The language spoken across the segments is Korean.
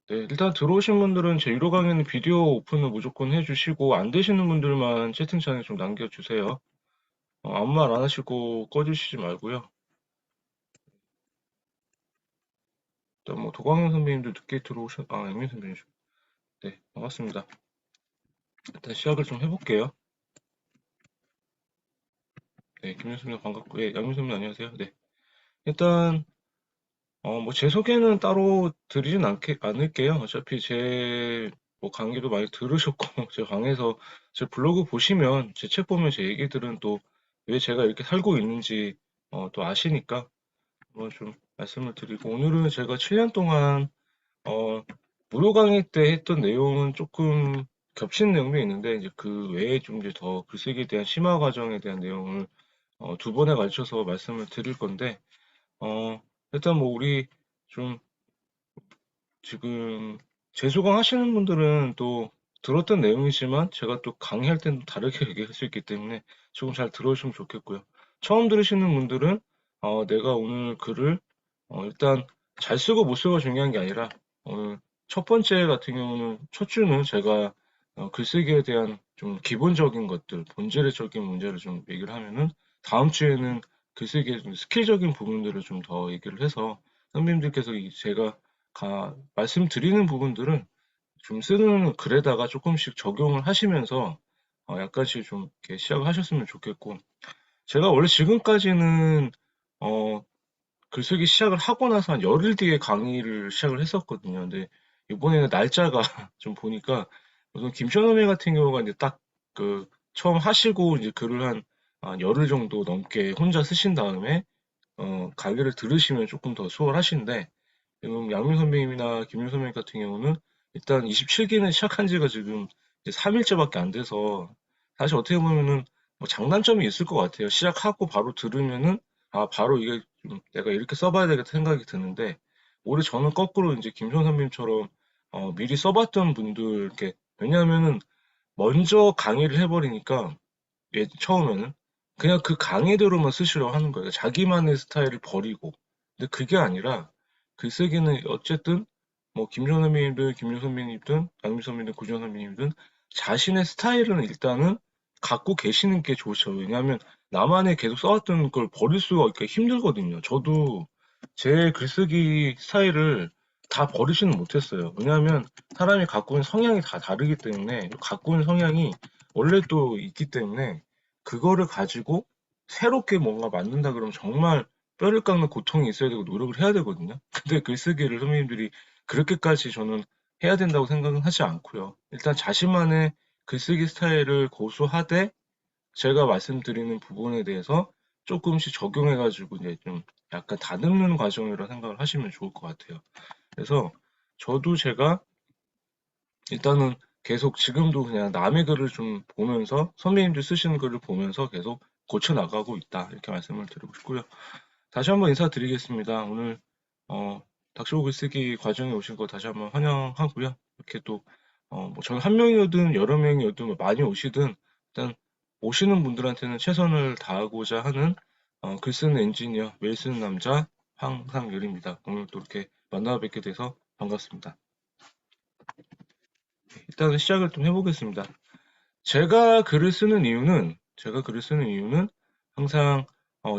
네, 일단 들어오신 분들은 제 유료 강의는 비디오 오픈을 무조건 해주시고, 안 되시는 분들만 채팅창에 좀 남겨주세요. 아무 말 안 하시고 꺼주시지 말고요. 일단 뭐 도광현 선배님도 늦게 양민 선배님. 네, 반갑습니다. 일단 시작을 좀 해볼게요. 네, 김민 선배님 반갑고, 예, 양민 선배님 안녕하세요. 네, 일단 뭐 제 소개는 따로 드리진 않을게요. 어차피 제 뭐 강의도 많이 들으셨고, 제 강의에서 제 블로그 보시면 제 책 보면 제 얘기들은 또 왜 제가 이렇게 살고 있는지 또 아시니까 한번 좀 말씀을 드리고, 오늘은 제가 7년 동안 어, 무료 강의 때 했던 내용은 조금 겹치는 내용도 있는데, 이제 그 외에 좀 이제 더 글쓰기에 대한 심화 과정에 대한 내용을 두 번에 걸쳐서 말씀을 드릴 건데, 일단 뭐 우리 좀 지금 재수강 하시는 분들은 또 들었던 내용이지만 제가 또 강의할 때는 다르게 얘기할 수 있기 때문에 조금 잘 들어주시면 좋겠고요. 처음 들으시는 분들은 내가 오늘 글을 일단 잘 쓰고 못 쓰고가 중요한 게 아니라 오늘 첫 번째 같은 경우는 첫 주는 제가 글쓰기에 대한 좀 기본적인 것들, 본질적인 문제를 좀 얘기를 하면은 다음 주에는 글쓰기의 좀 스킬적인 부분들을 좀 더 얘기를 해서 선배님들께서 제가 말씀드리는 부분들은 좀 쓰는 글에다가 조금씩 적용을 하시면서 약간씩 좀 이렇게 시작을 하셨으면 좋겠고, 제가 원래 지금까지는 어, 글쓰기 시작을 하고 나서 한 열흘 뒤에 강의를 시작을 했었거든요. 근데 이번에는 날짜가 좀 보니까 우선 김천호님 같은 경우가 이제 딱 그 처음 하시고 이제 글을 한 열흘 정도 넘게 혼자 쓰신 다음에 강의를 들으시면 조금 더 수월하신데, 지금 양민 선배님이나 김윤 선배님 같은 경우는 일단 27기는 시작한 지가 지금 이제 3일째밖에 안 돼서 사실 어떻게 보면은 뭐 장단점이 있을 것 같아요. 시작하고 바로 들으면은 바로 이게 좀 내가 이렇게 써봐야 되겠다 생각이 드는데, 오히려 저는 거꾸로 이제 김선 선배님처럼 미리 써봤던 분들 이렇게, 왜냐하면은 먼저 강의를 해버리니까 처음에는 그냥 그 강의대로만 쓰시려고 하는 거예요. 자기만의 스타일을 버리고. 근데 그게 아니라 글쓰기는 어쨌든 뭐 김jon 선배님든 김윤 선배님든 양민 선배님든 구jon 선배님든 자신의 스타일은 일단은 갖고 계시는 게 좋죠. 왜냐하면 나만의 계속 써왔던 걸 버릴 수가 있기 힘들거든요. 저도 제 글쓰기 스타일을 다 버리지는 못했어요. 왜냐하면 사람이 갖고 있는 성향이 다 다르기 때문에, 갖고 있는 성향이 원래 또 있기 때문에 그거를 가지고 새롭게 뭔가 만든다 그러면 정말 뼈를 깎는 고통이 있어야 되고 노력을 해야 되거든요. 근데 글쓰기를 선배님들이 그렇게까지 저는 해야 된다고 생각은 하지 않고요. 일단 자신만의 글쓰기 스타일을 고수하되 제가 말씀드리는 부분에 대해서 조금씩 적용해가지고 이제 좀 약간 다듬는 과정이라 생각을 하시면 좋을 것 같아요. 그래서 저도 제가 일단은 계속 지금도 그냥 남의 글을 좀 보면서 선배님들 쓰시는 글을 보면서 계속 고쳐 나가고 있다, 이렇게 말씀을 드리고 싶고요. 다시 한번 인사드리겠습니다. 오늘 닥치고 글쓰기 과정에 오신 거 다시 한번 환영하고요. 이렇게 또 뭐 저는 한 명이어든 여러 명이어든 뭐 많이 오시든 일단 오시는 분들한테는 최선을 다하고자 하는 글 쓰는 엔지니어, 메일 쓰는 남자 황상열입니다. 오늘 또 이렇게 만나 뵙게 돼서 반갑습니다. 일단은 시작을 좀 해보겠습니다. 제가 글을 쓰는 이유는 항상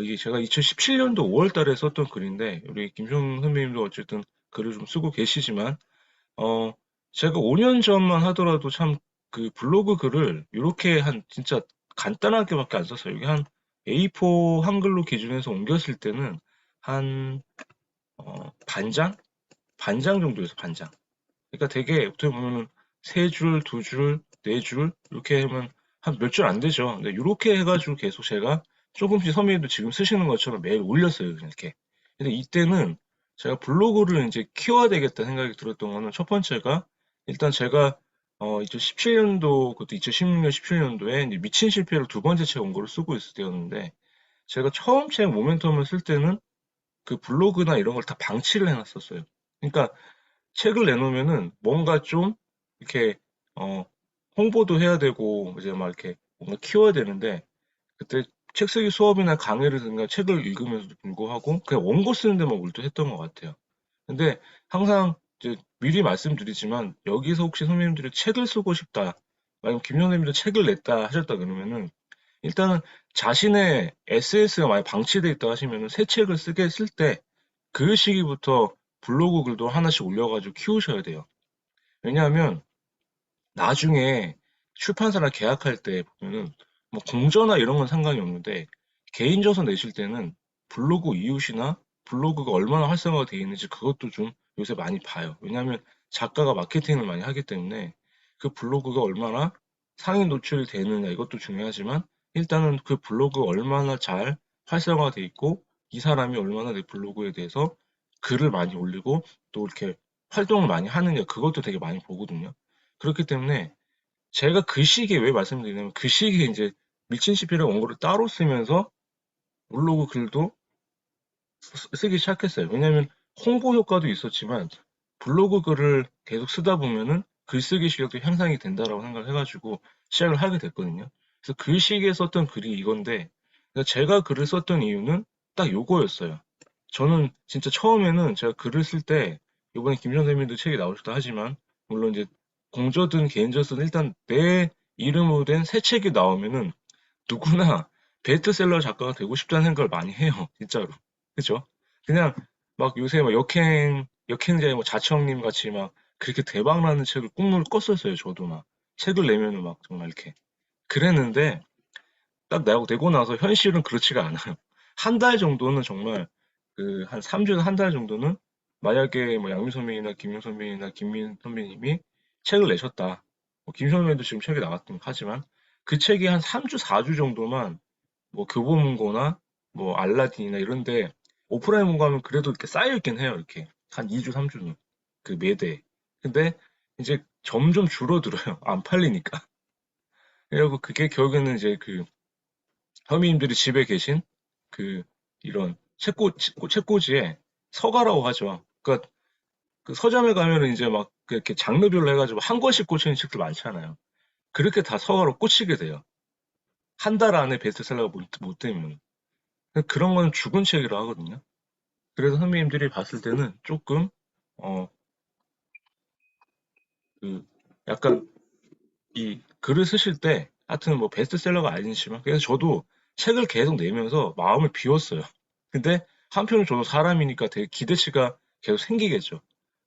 이게 제가 2017년도 5월 달에 썼던 글인데, 우리 김종 선배님도 어쨌든 글을 좀 쓰고 계시지만 어 제가 5년 전만 하더라도 참 그 블로그 글을 이렇게 한 진짜 간단하게밖에 안 썼어요. 이게 한 A4 한글로 기준해서 옮겼을 때는 한 반장? 반장 정도에서 반장. 그러니까 되게 어떻게 보면은 세 줄, 두 줄, 네 줄 이렇게 하면 한 몇 줄 안 되죠. 근데 이렇게 해가지고 계속 제가 조금씩 선배님도 지금 쓰시는 것처럼 매일 올렸어요. 그냥 이렇게. 근데 이때는 제가 블로그를 이제 키워야 되겠다 생각이 들었던 거는, 첫 번째가 일단 제가 2017년도, 그것도 2016년, 17년도에 미친 실패로 두 번째 책 원고를 쓰고 있을 때였는데, 제가 처음 책 모멘텀을 쓸 때는 그 블로그나 이런 걸 다 방치를 해놨었어요. 그러니까 책을 내놓으면은 뭔가 좀 이렇게 어 홍보도 해야 되고 이제 막 이렇게 뭔가 키워야 되는데, 그때 책 쓰기 수업이나 강의를 듣는가 책을 읽으면서도 불구하고 그냥 원고 쓰는 데만 몰두했던 것 같아요. 근데 항상 이제 미리 말씀드리지만 여기서 혹시 선배님들이 책을 쓰고 싶다, 아니면 김 선생님도 책을 냈다 하셨다 그러면은 일단은 자신의 SNS가 만약 방치돼 있다 하시면은 새 책을 쓰게 쓸 때 그 시기부터 블로그 글도 하나씩 올려가지고 키우셔야 돼요. 왜냐하면 나중에 출판사랑 계약할 때 보면은 뭐 공저나 이런 건 상관이 없는데 개인 저서 내실 때는 블로그 이웃이나 블로그가 얼마나 활성화가 되어 있는지 그것도 좀 요새 많이 봐요. 왜냐하면 작가가 마케팅을 많이 하기 때문에 그 블로그가 얼마나 상위 노출이 되느냐 이것도 중요하지만 일단은 그 블로그가 얼마나 잘 활성화돼 있고 이 사람이 얼마나 내 블로그에 대해서 글을 많이 올리고 또 이렇게 활동을 많이 하느냐 그것도 되게 많이 보거든요. 그렇기 때문에 제가 그 시기에 왜 말씀드리냐면 그 시기에 이제 미친 시피라는 원고를 따로 쓰면서 블로그 글도 쓰기 시작했어요. 왜냐하면 홍보 효과도 있었지만 블로그 글을 계속 쓰다 보면은 글쓰기 실력도 향상이 된다라고 생각을 해가지고 시작을 하게 됐거든요. 그래서 그 시기에 썼던 글이 이건데 그러니까 제가 글을 썼던 이유는 딱 요거였어요. 저는 진짜 처음에는 제가 글을 쓸 때 이번에 김 선생님도 책이 나오셨다 하지만 물론 이제 공저든 개인저든 일단 내 이름으로 된 새 책이 나오면은 누구나 베스트셀러 작가가 되고 싶다는 생각을 많이 해요. 진짜로. 그죠? 그냥 막 요새 막 역행자의 뭐 자청님 같이 막 그렇게 대박 나는 책을 꿈을 꿨었어요. 저도 막 책을 내면은 막 정말 이렇게 그랬는데 딱 내고 나서 현실은 그렇지가 않아요. 한 달 정도는 정말 그 한 3주에서 한 달 정도는 만약에 뭐 양민 선배님이나 김용 선배님이나 김민 선배님이 책을 내셨다. 뭐 김 선배님도 지금 책이 나왔긴 하지만 그 책이 한 3주, 4주 정도만 뭐 교보문고나 뭐 알라딘이나 이런데 오프라인 문고하면 그래도 이렇게 쌓여 있긴 해요. 이렇게 한 2주, 3주는 그 매대. 근데 이제 점점 줄어들어요. 안 팔리니까. 그리고 그게 결국에는 이제 그 서민님들이 집에 계신 그 이런 책꽂이에 서가라고 하죠. 그러니까 그 서점에 가면은 이제 막 이렇게 장르별로 해가지고 한 권씩 꽂히는 책들 많잖아요. 그렇게 다 서가로 꽂히게 돼요. 한 달 안에 베스트셀러가 못 되면. 그런 거는 죽은 책이라 하거든요. 그래서 선배님들이 봤을 때는 조금, 어, 그, 약간 이 글을 쓰실 때, 하여튼 뭐 베스트셀러가 아니지만, 그래서 저도 책을 계속 내면서 마음을 비웠어요. 근데 한편으로 저도 사람이니까 되게 기대치가 계속 생기겠죠.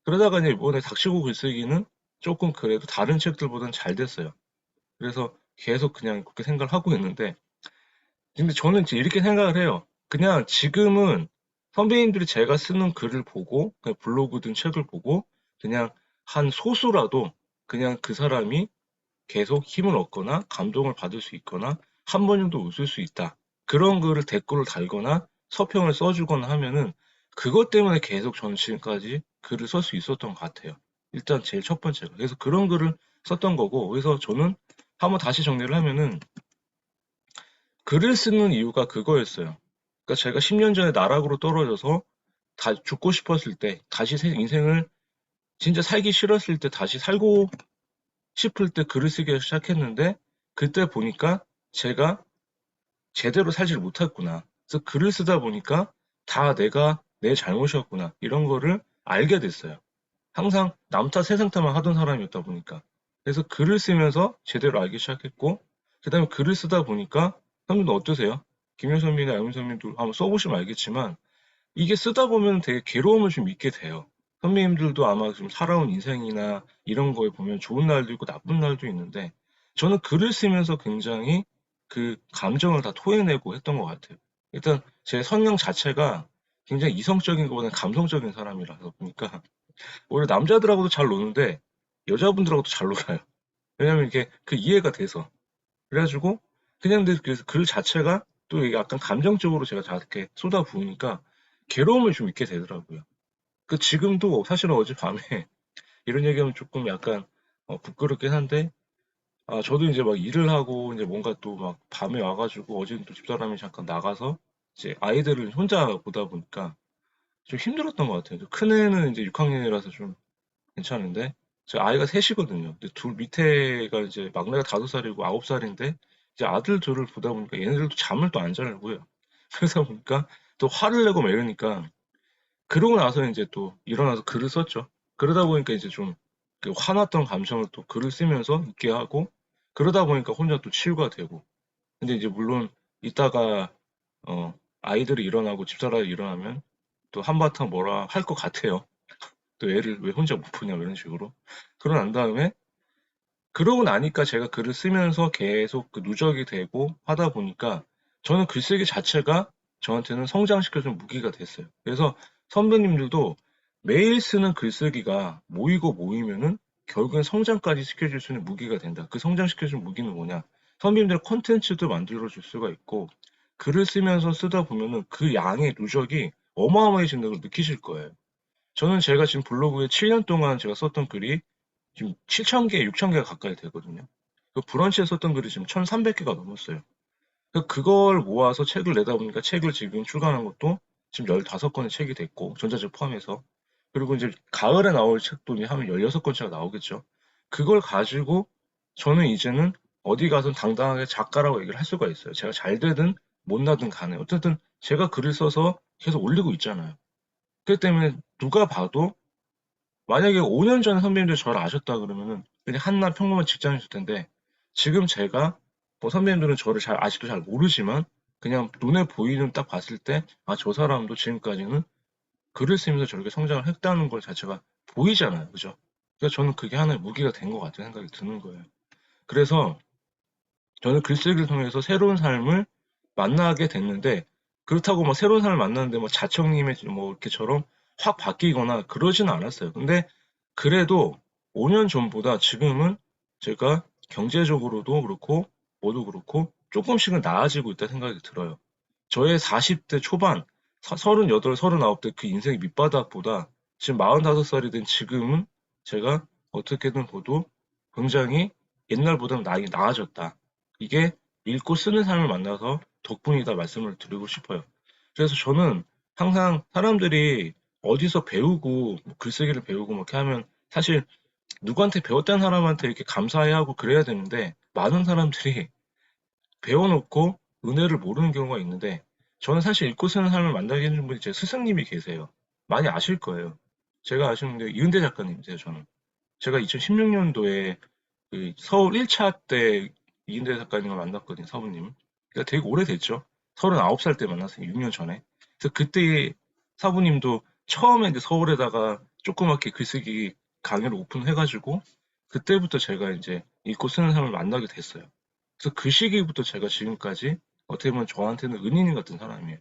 그러다가 이제 이번에 닥치고 글쓰기는 조금 그래도 다른 책들보다는 잘 됐어요. 그래서 계속 그냥 그렇게 생각을 하고 있는데, 근데 저는 이제 이렇게 생각을 해요. 그냥 지금은 선배님들이 제가 쓰는 글을 보고, 그냥 블로그든 책을 보고, 그냥 한 소수라도 그냥 그 사람이 계속 힘을 얻거나 감동을 받을 수 있거나 한 번 정도 웃을 수 있다. 그런 글을 댓글을 달거나 서평을 써주거나 하면은 그것 때문에 계속 저는 지금까지 글을 쓸 수 있었던 것 같아요. 일단 제일 첫 번째로. 그래서 그런 글을 썼던 거고, 그래서 저는 한번 다시 정리를 하면은 글을 쓰는 이유가 그거였어요. 그러니까 제가 10년 전에 나락으로 떨어져서 다 죽고 싶었을 때, 다시 인생을 진짜 살기 싫었을 때 다시 살고 싶을 때 글을 쓰기 시작했는데, 그때 보니까 제가 제대로 살지를 못했구나. 그래서 글을 쓰다 보니까 다 내가 내 잘못이었구나. 이런 거를 알게 됐어요. 항상 남 탓, 세상 탓만 하던 사람이었다 보니까. 그래서 글을 쓰면서 제대로 알기 시작했고, 그 다음에 글을 쓰다 보니까, 선생님도 어떠세요? 김효선님이나 양민선님도 한번 써보시면 알겠지만, 이게 쓰다 보면 되게 괴로움을 좀 잊게 돼요. 선배님들도 아마 좀 살아온 인생이나 이런 거에 보면 좋은 날도 있고 나쁜 날도 있는데, 저는 글을 쓰면서 굉장히 그 감정을 다 토해내고 했던 것 같아요. 일단 제 성향 자체가 굉장히 이성적인 것보다는 감성적인 사람이라서 보니까 오히려 남자들하고도 잘 노는데 여자분들하고도 잘 놀아요. 왜냐면 이게 그 이해가 돼서. 그래가지고 그냥 근데 그래서 글 자체가 또 약간 감정적으로 제가 다 이렇게 쏟아부으니까 괴로움을 좀 잊게 되더라고요. 그 지금도 사실은 어젯밤에 이런 얘기하면 조금 약간 부끄럽긴 한데 저도 이제 막 일을 하고 이제 뭔가 또 막 밤에 와가지고 어제는 또 집사람이 잠깐 나가서 이제 아이들을 혼자 보다 보니까 좀 힘들었던 것 같아요. 큰애는 이제 6학년이라서 좀 괜찮은데 제 아이가 셋이거든요. 근데 둘 밑에가 이제 막내가 5살이고 9살인데 이제 아들 둘을 보다 보니까 얘네들도 잠을 또 안 자려고요. 그러다 보니까 또 화를 내고 막 이러니까 그러고 나서 이제 또 일어나서 글을 썼죠. 그러다 보니까 이제 좀 그 화났던 감정을 또 글을 쓰면서 있게 하고, 그러다 보니까 혼자 또 치유가 되고. 근데 이제 물론 이따가 어, 아이들이 일어나고 집사람이 일어나면 또 한바탕 뭐라 할 것 같아요. 또 애를 왜 혼자 못 푸냐 이런 식으로. 그러고 난 다음에 그러고 나니까 제가 글을 쓰면서 계속 그 누적이 되고 하다 보니까 저는 글쓰기 자체가 저한테는 성장시켜준 무기가 됐어요. 그래서 선배님들도 매일 쓰는 글쓰기가 모이고 모이면은 결국엔 성장까지 시켜줄 수 있는 무기가 된다. 그 성장시켜준 무기는 뭐냐? 선배님들의 콘텐츠도 만들어줄 수가 있고 글을 쓰면서 쓰다 보면은 그 양의 누적이 어마어마해진다는 걸 느끼실 거예요. 저는 제가 지금 블로그에 7년 동안 제가 썼던 글이 지금 7,000개, 6,000개가 가까이 되거든요. 그 브런치에 썼던 글이 지금 1,300개가 넘었어요. 그걸 모아서 책을 내다 보니까 책을 지금 출간한 것도 지금 15권의 책이 됐고, 전자책 포함해서. 그리고 이제 가을에 나올 책도 이제 하면 16권째가 나오겠죠. 그걸 가지고 저는 이제는 어디 가서 당당하게 작가라고 얘기를 할 수가 있어요. 제가 잘 되든 못 나든 간에. 어쨌든 제가 글을 써서 계속 올리고 있잖아요. 그렇기 때문에 누가 봐도 만약에 5년 전에 선배님들 저를 아셨다 그러면은 그냥 한낱 평범한 직장이실 텐데 지금 제가 뭐 선배님들은 저를 잘 아직도 잘 모르지만 그냥 눈에 보이는 딱 봤을 때 아, 저 사람도 지금까지는 글을 쓰면서 저렇게 성장을 했다는 걸 자체가 보이잖아요. 그죠? 그래서 저는 그게 하나의 무기가 된 것 같은 생각이 드는 거예요. 그래서 저는 글쓰기를 통해서 새로운 삶을 만나게 됐는데 그렇다고 뭐 새로운 삶을 만났는데 뭐 자청님의 뭐 이렇게처럼 확 바뀌거나 그러지는 않았어요. 근데 그래도 5년 전보다 지금은 제가 경제적으로도 그렇고 뭐도 그렇고 조금씩은 나아지고 있다 생각이 들어요. 저의 40대 초반, 38, 39대 그 인생의 밑바닥보다 지금 45살이 된 지금은 제가 어떻게든 봐도 굉장히 옛날보다는 나아졌다. 이게 읽고 쓰는 사람을 만나서 덕분이다 말씀을 드리고 싶어요. 그래서 저는 항상 사람들이 어디서 배우고 뭐 글쓰기를 배우고 뭐 이렇게 하면 사실 누구한테 배웠다는 사람한테 이렇게 감사해야 하고 그래야 되는데 많은 사람들이 배워놓고 은혜를 모르는 경우가 있는데 저는 사실 읽고 쓰는 사람을 만나게 해준 분이 제 스승님이 계세요. 많이 아실 거예요. 제가 아시는 게 이은대 작가님이세요, 저는. 제가 2016년도에 그 서울 1차 때 이은대 작가님을 만났거든요, 사부님. 그러니까 되게 오래됐죠. 39살 때 만났어요, 6년 전에. 그래서 그때 사부님도 처음에 이제 서울에다가 조그맣게 글쓰기 강의를 오픈해가지고 그때부터 제가 이제 읽고 쓰는 사람을 만나게 됐어요. 그래서 그 시기부터 제가 지금까지 어떻게 보면 저한테는 은인인 같은 사람이에요.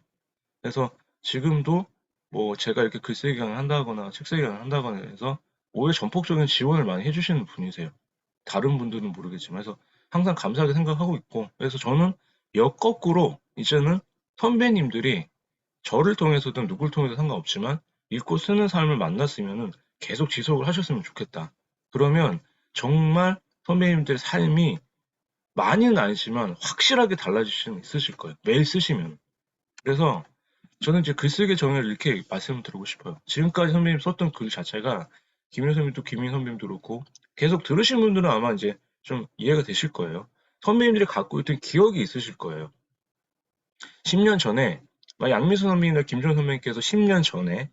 그래서 지금도 뭐 제가 이렇게 글쓰기 강의를 한다거나 책쓰기 강의를 한다거나 해서 오히려 전폭적인 지원을 많이 해주시는 분이세요. 다른 분들은 모르겠지만 그래서 항상 감사하게 생각하고 있고 그래서 저는 역거꾸로 이제는 선배님들이 저를 통해서든 누굴 통해서 상관없지만 읽고 쓰는 삶을 만났으면은 계속 지속을 하셨으면 좋겠다. 그러면 정말 선배님들의 삶이 많이는 아니지만 확실하게 달라질 수는 있으실 거예요. 매일 쓰시면. 그래서 저는 이제 글쓰기 정의를 이렇게 말씀드리고 싶어요. 지금까지 선배님 썼던 글 자체가 김윤 선배님도 김민 선배님도 그렇고 계속 들으신 분들은 아마 이제 좀 이해가 되실 거예요. 선배님들이 갖고 있던 기억이 있으실 거예요. 10년 전에 양미수 선배님이나 김종 선배님께서 10년 전에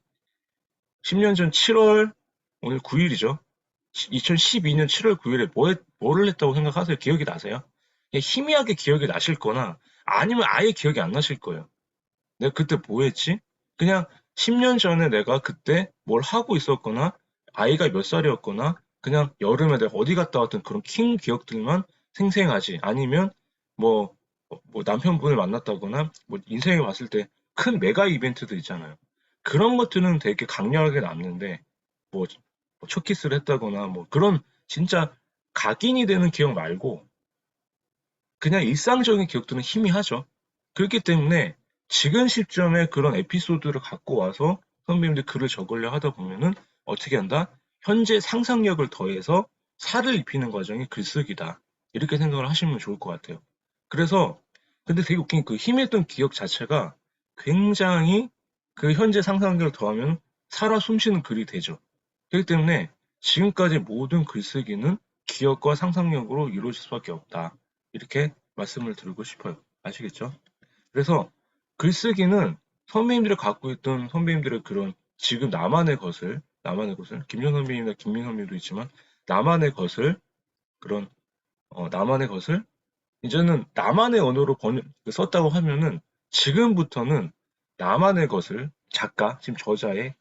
10년 전 7월 오늘 9일이죠. 2012년 7월 9일에 뭐를 했다고 생각하세요? 기억이 나세요? 그냥 희미하게 기억이 나실 거나 아니면 아예 기억이 안 나실 거예요. 내가 그때 뭐 했지? 그냥 10년 전에 내가 그때 뭘 하고 있었거나 아이가 몇 살이었거나 그냥 여름에 내가 어디 갔다 왔던 그런 킹 기억들만 생생하지 아니면 뭐, 뭐 남편분을 만났다거나 뭐 인생에 봤을 때 큰 메가 이벤트들 있잖아요. 그런 것들은 되게 강렬하게 남는데 뭐, 첫 키스를 했다거나 뭐 그런 진짜 각인이 되는 기억 말고 그냥 일상적인 기억들은 희미하죠. 그렇기 때문에 지금 시점에 그런 에피소드를 갖고 와서 선배님들 글을 적으려 하다 보면은 어떻게 한다? 현재 상상력을 더해서 살을 입히는 과정이 글쓰기다. 이렇게 생각을 하시면 좋을 것 같아요. 그래서 근데 되게 웃긴 그 희미했던 기억 자체가 굉장히 그 현재 상상력을 더하면 살아 숨쉬는 글이 되죠. 그렇기 때문에 지금까지 모든 글쓰기는 기억과 상상력으로 이루어질 수밖에 없다. 이렇게 말씀을 드리고 싶어요. 아시겠죠? 그래서 글쓰기는 선배님들이 갖고 있던 선배님들의 그런 지금 나만의 것을 나만의 것을. 김현 선배님이나 김민 선배님도 있지만, 나만의 것을, 그런, 나만의 것을, 이제는 나만의 언어로 썼다고 하면은, 지금부터는 나만의 것을 작가, 지금 저자의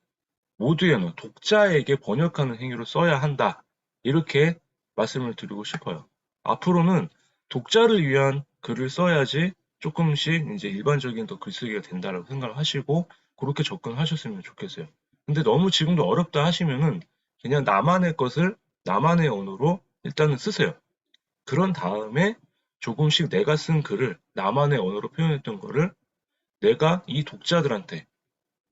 모두의 언어, 독자에게 번역하는 행위로 써야 한다. 이렇게 말씀을 드리고 싶어요. 앞으로는 독자를 위한 글을 써야지 조금씩 이제 일반적인 더 글쓰기가 된다라고 생각을 하시고 그렇게 접근하셨으면 좋겠어요. 근데 너무 지금도 어렵다 하시면은 그냥 나만의 것을 나만의 언어로 일단은 쓰세요. 그런 다음에 조금씩 내가 쓴 글을 나만의 언어로 표현했던 거를 내가 이 독자들한테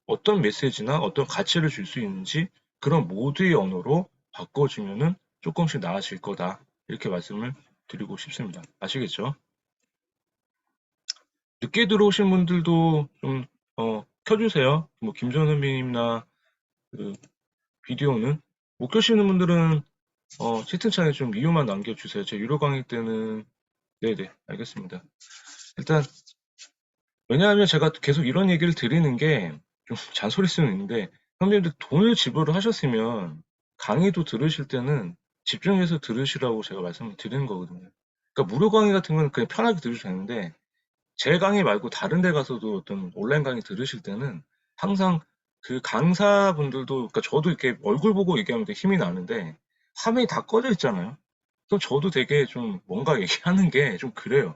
어떤 메시지나 어떤 가치를 줄 수 있는지 그런 모두의 언어로 바꿔주면은 조금씩 나아질 거다. 이렇게 말씀을 드리고 싶습니다. 아시겠죠? 늦게 들어오신 분들도 좀, 켜주세요. 뭐, 김전 선배님이나 그 비디오는 못 켜시는 분들은, 채팅창에 좀 이유만 남겨주세요. 제 유료 강의 때는, 네네, 알겠습니다. 일단, 왜냐하면 제가 계속 이런 얘기를 드리는 게 좀 잔소리 수는 있는데 선생님들 돈을 지불을 하셨으면 강의도 들으실 때는 집중해서 들으시라고 제가 말씀을 드리는 거거든요. 그러니까 무료 강의 같은 건 그냥 편하게 들으셔도 되는데 제 강의 말고 다른 데 가서도 어떤 온라인 강의 들으실 때는 항상 그 강사분들도 그러니까 저도 이렇게 얼굴 보고 얘기하면 되게 힘이 나는데 화면이 다 꺼져 있잖아요. 그럼 저도 되게 좀 뭔가 얘기하는 게 좀 그래요.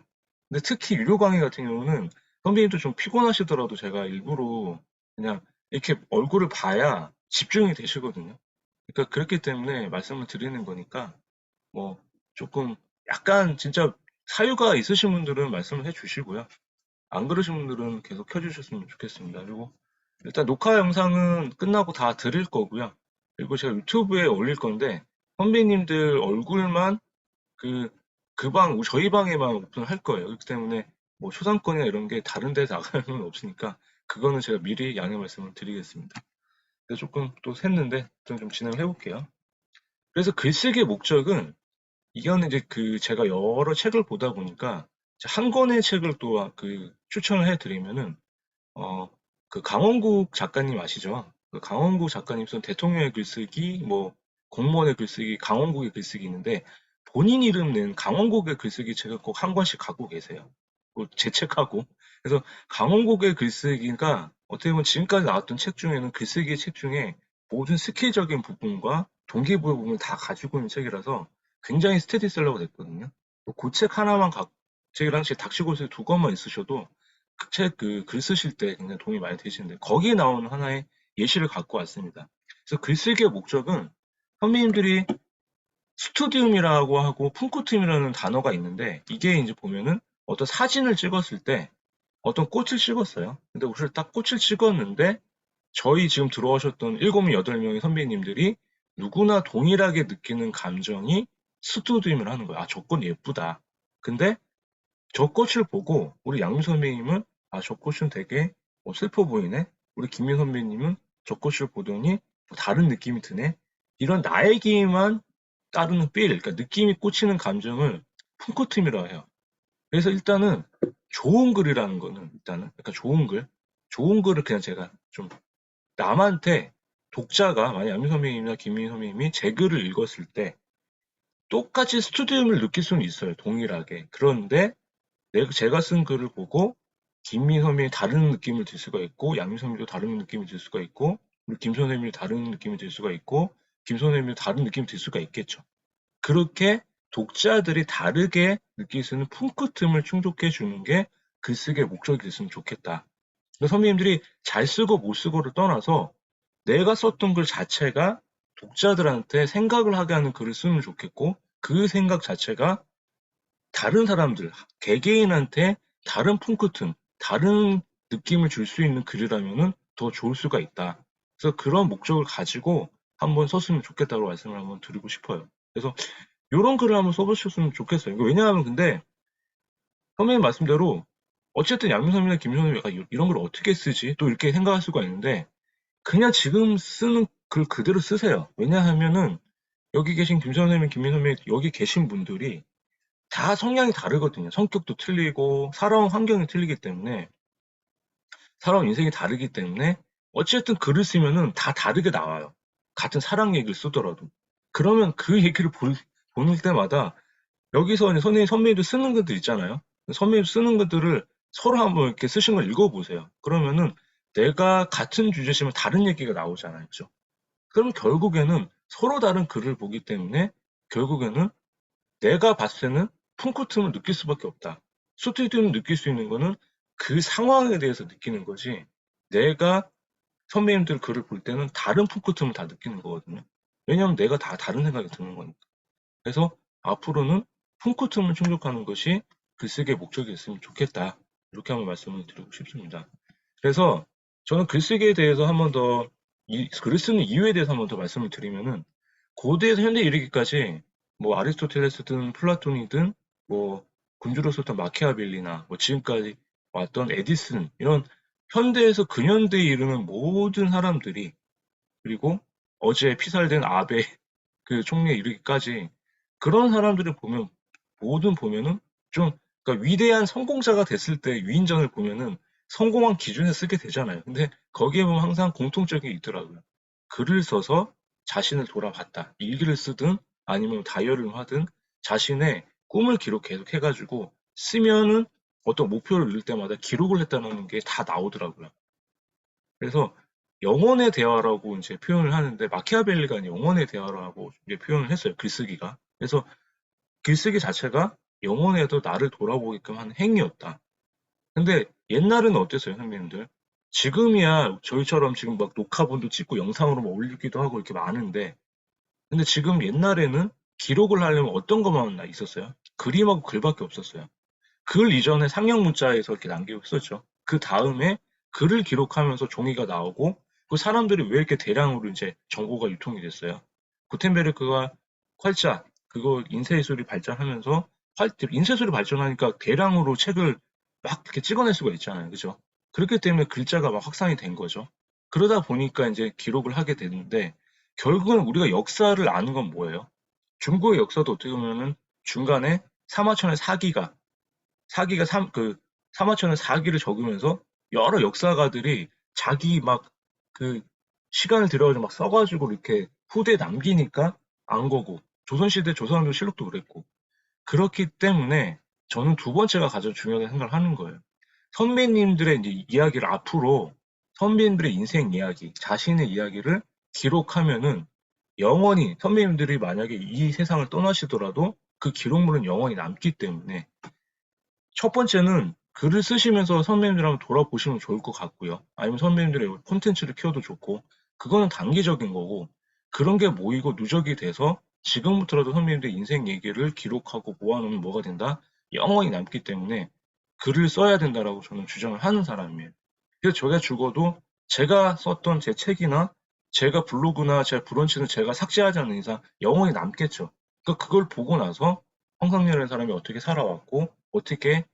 근데 특히 유료 강의 같은 경우는 선배님도 좀 피곤하시더라도 제가 일부러 그냥 이렇게 얼굴을 봐야 집중이 되시거든요. 그러니까 그렇기 때문에 말씀을 드리는 거니까 뭐 조금 약간 진짜 사유가 있으신 분들은 말씀을 해 주시고요. 안 그러신 분들은 계속 켜주셨으면 좋겠습니다. 그리고 일단 녹화 영상은 끝나고 다 드릴 거고요. 그리고 제가 유튜브에 올릴 건데 선배님들 얼굴만 그 방, 저희 방에만 오픈할 거예요. 그렇기 때문에 뭐 초상권이나 이런 게 다른 데 나갈 수는 없으니까 그거는 제가 미리 양해 말씀을 드리겠습니다. 그래서 조금 또 샜는데 좀 진행을 해볼게요. 그래서 글쓰기의 목적은 이거는 이제 제가 여러 책을 보다 보니까 한 권의 책을 또 추천을 해드리면은 어, 강원국 작가님 아시죠? 그 강원국 작가님 쓴 대통령의 글쓰기, 뭐 공무원의 글쓰기, 강원국의 글쓰기 있는데 본인 이름 낸 강원국의 글쓰기 책을 꼭 한 권씩 갖고 계세요. 제 책하고. 그래서 강원국의 글쓰기가 어떻게 보면 지금까지 나왔던 책 중에는 글쓰기의 책 중에 모든 스킬적인 부분과 동기부여 부분을 다 가지고 있는 책이라서 굉장히 스테디셀러가 됐거든요. 그 책 하나만 책이랑 제 닥치고서 두 권만 있으셔도 글 쓰실 때 굉장히 도움이 많이 되시는데 거기에 나오는 하나의 예시를 갖고 왔습니다. 그래서 글쓰기의 목적은 선배님들이 스투디움이라고 하고 푼쿠툼이라는 단어가 있는데 이게 이제 보면은 어떤 사진을 찍었을 때 어떤 꽃을 찍었어요. 근데 옷을 딱 꽃을 찍었는데 저희 지금 들어오셨던 7명, 8명의 선배님들이 누구나 동일하게 느끼는 감정이 스투디움을 하는 거예요. 아, 저 꽃 예쁘다. 근데 저 꽃을 보고 우리 양미 선배님은 아, 저 꽃은 되게 슬퍼 보이네. 우리 김민 선배님은 저 꽃을 보더니 다른 느낌이 드네. 이런 나에게만 따르는 필, 그러니까 느낌이 꽂히는 감정을 품코트임이라고 해요. 그래서 일단은 좋은 글이라는 거는 일단은 그러니까 좋은 글을 그냥 제가 좀 남한테 독자가 만약 양미 선배님이나 김민 선배님이 제 글을 읽었을 때 똑같이 스튜디움을 느낄 수는 있어요. 동일하게. 그런데 제가 쓴 글을 보고 김민섬이 다른 느낌을 들 수가 있고 양민섬이도 다른 느낌을 들 수가 있고 우리 김선생님이 다른 느낌을 들 수가 있고 김선생님이 다른 느낌을 들 수가 있겠죠. 그렇게 독자들이 다르게 느낄 수 있는 품끝음을 충족해 주는 게 글쓰기의 목적이 됐으면 좋겠다. 선배님들이 잘 쓰고 못 쓰고를 떠나서 내가 썼던 글 자체가 독자들한테 생각을 하게 하는 글을 쓰면 좋겠고 그 생각 자체가 다른 사람들, 개개인한테 다른 폰크튼, 다른 느낌을 줄 수 있는 글이라면은 더 좋을 수가 있다. 그래서 그런 목적을 가지고 한번 썼으면 좋겠다고 말씀을 한번 드리고 싶어요. 그래서 이런 글을 한번 써보셨으면 좋겠어요. 왜냐하면 근데 선배님 말씀대로 어쨌든 양민선이나 김선생님 이런 걸 어떻게 쓰지? 또 이렇게 생각할 수가 있는데 그냥 지금 쓰는 글 그대로 쓰세요. 왜냐하면은 여기 계신 김 선생님, 김민 선생님 여기 계신 분들이 다 성향이 다르거든요. 성격도 틀리고 살아온 환경이 틀리기 때문에 살아온 인생이 다르기 때문에 어쨌든 글을 쓰면은 다 다르게 나와요. 같은 사랑 얘기를 쓰더라도. 그러면 그 얘기를 보는 때마다 여기서 이제 선배님도 쓰는 것들 있잖아요. 선배님 쓰는 것들을 서로 한번 이렇게 쓰신 걸 읽어보세요. 그러면은 내가 같은 주제지만 다른 얘기가 나오잖아요. 그죠? 그럼 결국에는 서로 다른 글을 보기 때문에 결국에는 내가 봤을 때는 품끝을 느낄 수밖에 없다. 수트이트는 느낄 수 있는 거는 그 상황에 대해서 느끼는 거지. 내가 선배님들 글을 볼 때는 다른 품끝을 다 느끼는 거거든요. 왜냐하면 내가 다 다른 생각이 드는 거니까. 그래서 앞으로는 품끝을 충족하는 것이 글쓰기의 목적이었으면 좋겠다. 이렇게 한번 말씀을 드리고 싶습니다. 그래서 저는 글쓰기에 대해서 한 번 더, 글을 쓰는 이유에 대해서 한 번 더 말씀을 드리면은, 고대에서 현대 이르기까지, 뭐, 아리스토텔레스든 플라톤이든, 뭐, 군주로 썼던 마키아벨리나, 뭐, 지금까지 왔던 에디슨, 이런 현대에서 근현대에 이르는 모든 사람들이, 그리고 어제 피살된 아베 그 총리에 이르기까지, 그런 사람들을 보면, 모든 보면은, 좀, 그러니까 위대한 성공자가 됐을 때 위인전을 보면은 성공한 기준에 쓰게 되잖아요. 근데 거기에 보면 항상 공통적인 게 있더라고요. 글을 써서 자신을 돌아봤다. 일기를 쓰든 아니면 다이어리를 하든 자신의 꿈을 기록 계속 해가지고 쓰면은 어떤 목표를 이룰 때마다 기록을 했다는 게 다 나오더라고요. 그래서 영혼의 대화라고 이제 표현을 하는데 마키아벨리가 영혼의 대화라고 이제 표현을 했어요. 글쓰기가. 그래서 글쓰기 자체가 영혼에도 나를 돌아보게끔 하는 행위였다. 근데 옛날에는 어땠어요, 선배님들? 지금이야 저희처럼 지금 막 녹화본도 찍고 영상으로 막 올리기도 하고 이렇게 많은데, 근데 지금 옛날에는 기록을 하려면 어떤 것만 있었어요? 그림하고 글밖에 없었어요. 글 이전에 상형 문자에서 이렇게 남기고 있었죠. 그 다음에 글을 기록하면서 종이가 나오고, 그 사람들이 왜 이렇게 대량으로 이제 정보가 유통이 됐어요? 구텐베르크가 활자, 그거 인쇄술이 발전하면서, 인쇄술이 발전하니까 대량으로 책을 막 이렇게 찍어낼 수가 있잖아요. 그죠? 그렇기 때문에 글자가 막 확산이 된 거죠. 그러다 보니까 이제 기록을 하게 되는데, 결국은 우리가 역사를 아는 건 뭐예요? 중국의 역사도 어떻게 보면은 중간에 사마천의 사기가 사마천의 사기를 적으면서 여러 역사가들이 자기 막 그 시간을 들여가지고 막 써가지고 이렇게 후대에 남기니까 안 거고, 조선시대 조선왕조 실록도 그랬고. 그렇기 때문에 저는 두 번째가 가장 중요하다고 생각을 하는 거예요. 선배님들의 이제 이야기를 앞으로, 선배님들의 인생 이야기, 자신의 이야기를 기록하면은 영원히, 선배님들이 만약에 이 세상을 떠나시더라도 그 기록물은 영원히 남기 때문에, 첫 번째는 글을 쓰시면서 선배님들 한번 돌아보시면 좋을 것 같고요. 아니면 선배님들의 콘텐츠를 키워도 좋고, 그거는 단기적인 거고, 그런 게 모이고 누적이 돼서 지금부터라도 선배님들 인생 얘기를 기록하고 모아놓으면 뭐가 된다? 영원히 남기 때문에 글을 써야 된다라고 저는 주장을 하는 사람이에요. 그래서 제가 죽어도 제가 썼던 제 책이나 제가 블로그나 제 브런치는 제가 삭제하지 않는 이상 영원히 남겠죠. 그러니까 그걸 보고 나서 황상렬이라는 사람이 어떻게 살아왔고, 어떻게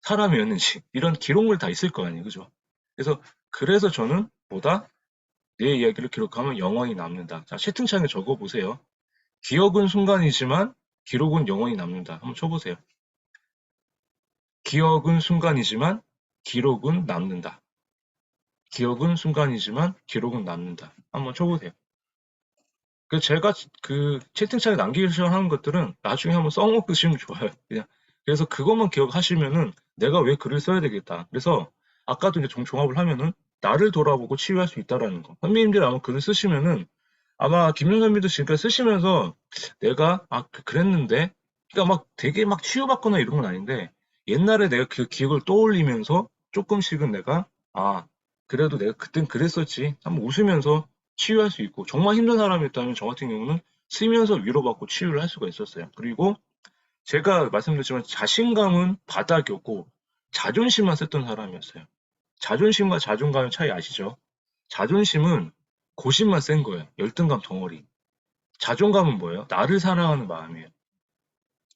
사람이었는지 이런 기록물 다 있을 거 아니에요. 그죠? 그래서 저는 뭐다? 내 이야기를 기록하면 영원히 남는다. 자, 채팅창에 적어 보세요. 기억은 순간이지만 기록은 영원히 남는다. 한번 쳐보세요. 기억은 순간이지만 기록은 남는다. 기억은 순간이지만 기록은 남는다. 한번 쳐보세요. 제가 그 채팅창에 남기기 시작하는 것들은 나중에 한번 써먹으시면 좋아요. 그냥. 그래서 그것만 기억하시면은 내가 왜 글을 써야 되겠다. 그래서 아까도 이제 종합을 하면은 나를 돌아보고 치유할 수 있다라는 거. 선배님들이 아마 글을 쓰시면은 아마 김용 선배도 지금까지 쓰시면서 내가 그랬는데, 그러니까 막 되게 막 치유받거나 이런 건 아닌데, 옛날에 내가 그 기억을 떠올리면서 조금씩은 내가 그래도 내가 그땐 그랬었지 한번 웃으면서 치유할 수 있고, 정말 힘든 사람이었다면 저 같은 경우는 쓰면서 위로받고 치유를 할 수가 있었어요. 그리고 제가 말씀드렸지만 자신감은 바닥이었고 자존심만 셌던 사람이었어요. 자존심과 자존감의 차이 아시죠? 자존심은 고심만 센 거예요. 열등감 덩어리. 자존감은 뭐예요? 나를 사랑하는 마음이에요.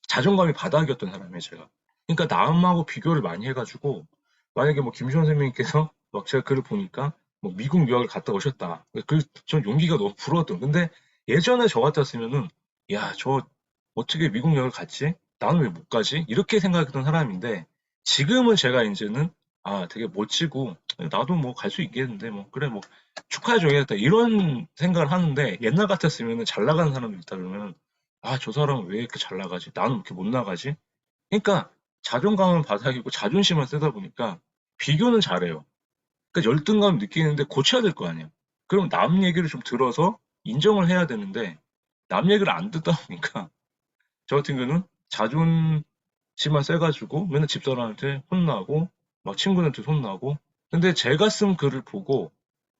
자존감이 바닥이었던 사람이에요, 제가. 그러니까 남하고 비교를 많이 해가지고, 만약에 뭐 김시원 선생님께서 막 제가 글을 보니까 뭐 미국 유학을 갔다 오셨다. 전 용기가 너무 부러웠던. 근데 예전에 저 같았으면은, 야, 저 어떻게 미국 유학을 갔지? 나는 왜 못 가지? 이렇게 생각했던 사람인데, 지금은 제가 이제는 아, 되게 멋지고, 나도 뭐 갈 수 있겠는데, 뭐, 그래, 뭐, 축하해줘야겠다. 이런 생각을 하는데, 옛날 같았으면 잘 나가는 사람이 있다 그러면, 아, 저 사람은 왜 이렇게 잘 나가지? 나는 왜 이렇게 못 나가지? 그러니까, 자존감은 바닥이고 자존심만 세다 보니까, 비교는 잘해요. 그러니까 열등감 느끼는데 고쳐야 될 거 아니에요. 그럼 남 얘기를 좀 들어서 인정을 해야 되는데, 남 얘기를 안 듣다 보니까, 저 같은 경우는 자존심만 세가지고 맨날 집사람한테 혼나고 막 친구들한테 혼나고 근데 제가 쓴 글을 보고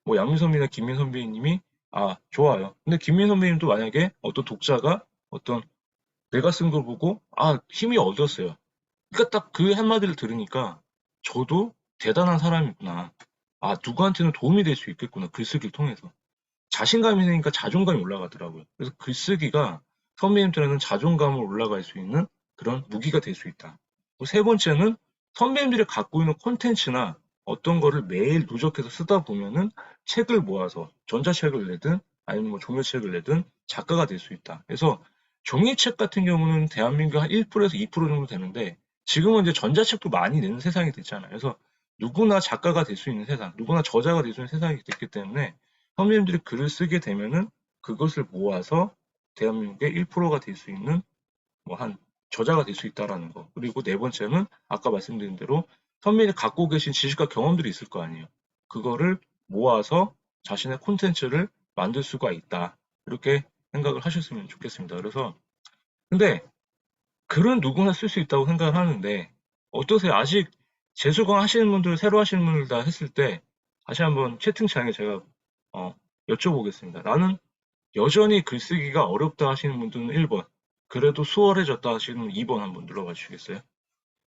뭐 양민 선배나 김민 선배님이 아 좋아요. 근데 김민 선배님도 만약에 어떤 독자가 어떤 내가 쓴 걸 보고 아 힘이 얻었어요. 그러니까 딱 그 한마디를 들으니까 저도 대단한 사람이구나. 아 누구한테는 도움이 될 수 있겠구나 글쓰기를 통해서. 자신감이 생기니까 자존감이 올라가더라고요. 그래서 글쓰기가 선배님들한테는 자존감을 올라갈 수 있는 그런 무기가 될 수 있다. 세 번째는 선배님들이 갖고 있는 콘텐츠나 어떤 거를 매일 누적해서 쓰다 보면은 책을 모아서 전자책을 내든 아니면 뭐 종이책을 내든 작가가 될 수 있다. 그래서 종이책 같은 경우는 대한민국 한 1%에서 2% 정도 되는데 지금은 이제 전자책도 많이 내는 세상이 됐잖아요. 그래서 누구나 작가가 될 수 있는 세상, 누구나 저자가 될 수 있는 세상이 됐기 때문에 선배님들이 글을 쓰게 되면은 그것을 모아서 대한민국의 1%가 될 수 있는 뭐 한 저자가 될 수 있다라는 거. 그리고 네 번째는 아까 말씀드린 대로 선배님이 갖고 계신 지식과 경험들이 있을 거 아니에요. 그거를 모아서 자신의 콘텐츠를 만들 수가 있다. 이렇게 생각을 하셨으면 좋겠습니다. 그래서 근데 글은 누구나 쓸 수 있다고 생각을 하는데 어떠세요? 아직 재수강 하시는 분들, 새로 하시는 분들 다 했을 때 다시 한번 채팅창에 제가 어, 여쭤보겠습니다. 나는 여전히 글쓰기가 어렵다 하시는 분들은 1번, 그래도 수월해졌다 하시는 분 2번 한번 눌러봐 주시겠어요?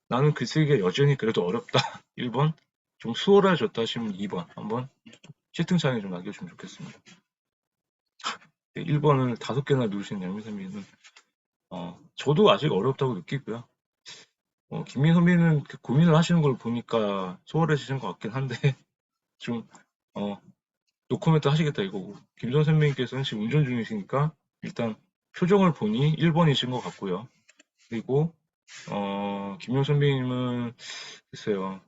나는 글쓰기가 여전히 그래도 어렵다 1번, 좀 수월해졌다 하시는 분 2번 한번 채팅창에 좀 남겨주시면 좋겠습니다. 1번을 5개나 누르신 양민 선배님은 저도 아직 어렵다고 느끼고요. 김민 선배는 고민을 하시는 걸 보니까 수월해지신 것 같긴 한데 좀 어, 노코멘트 하시겠다 이거고 김선 선배님께서는 지금 운전 중이시니까 일단 표정을 보니 1번이신 것 같고요. 그리고 김용 선배님은 글쎄요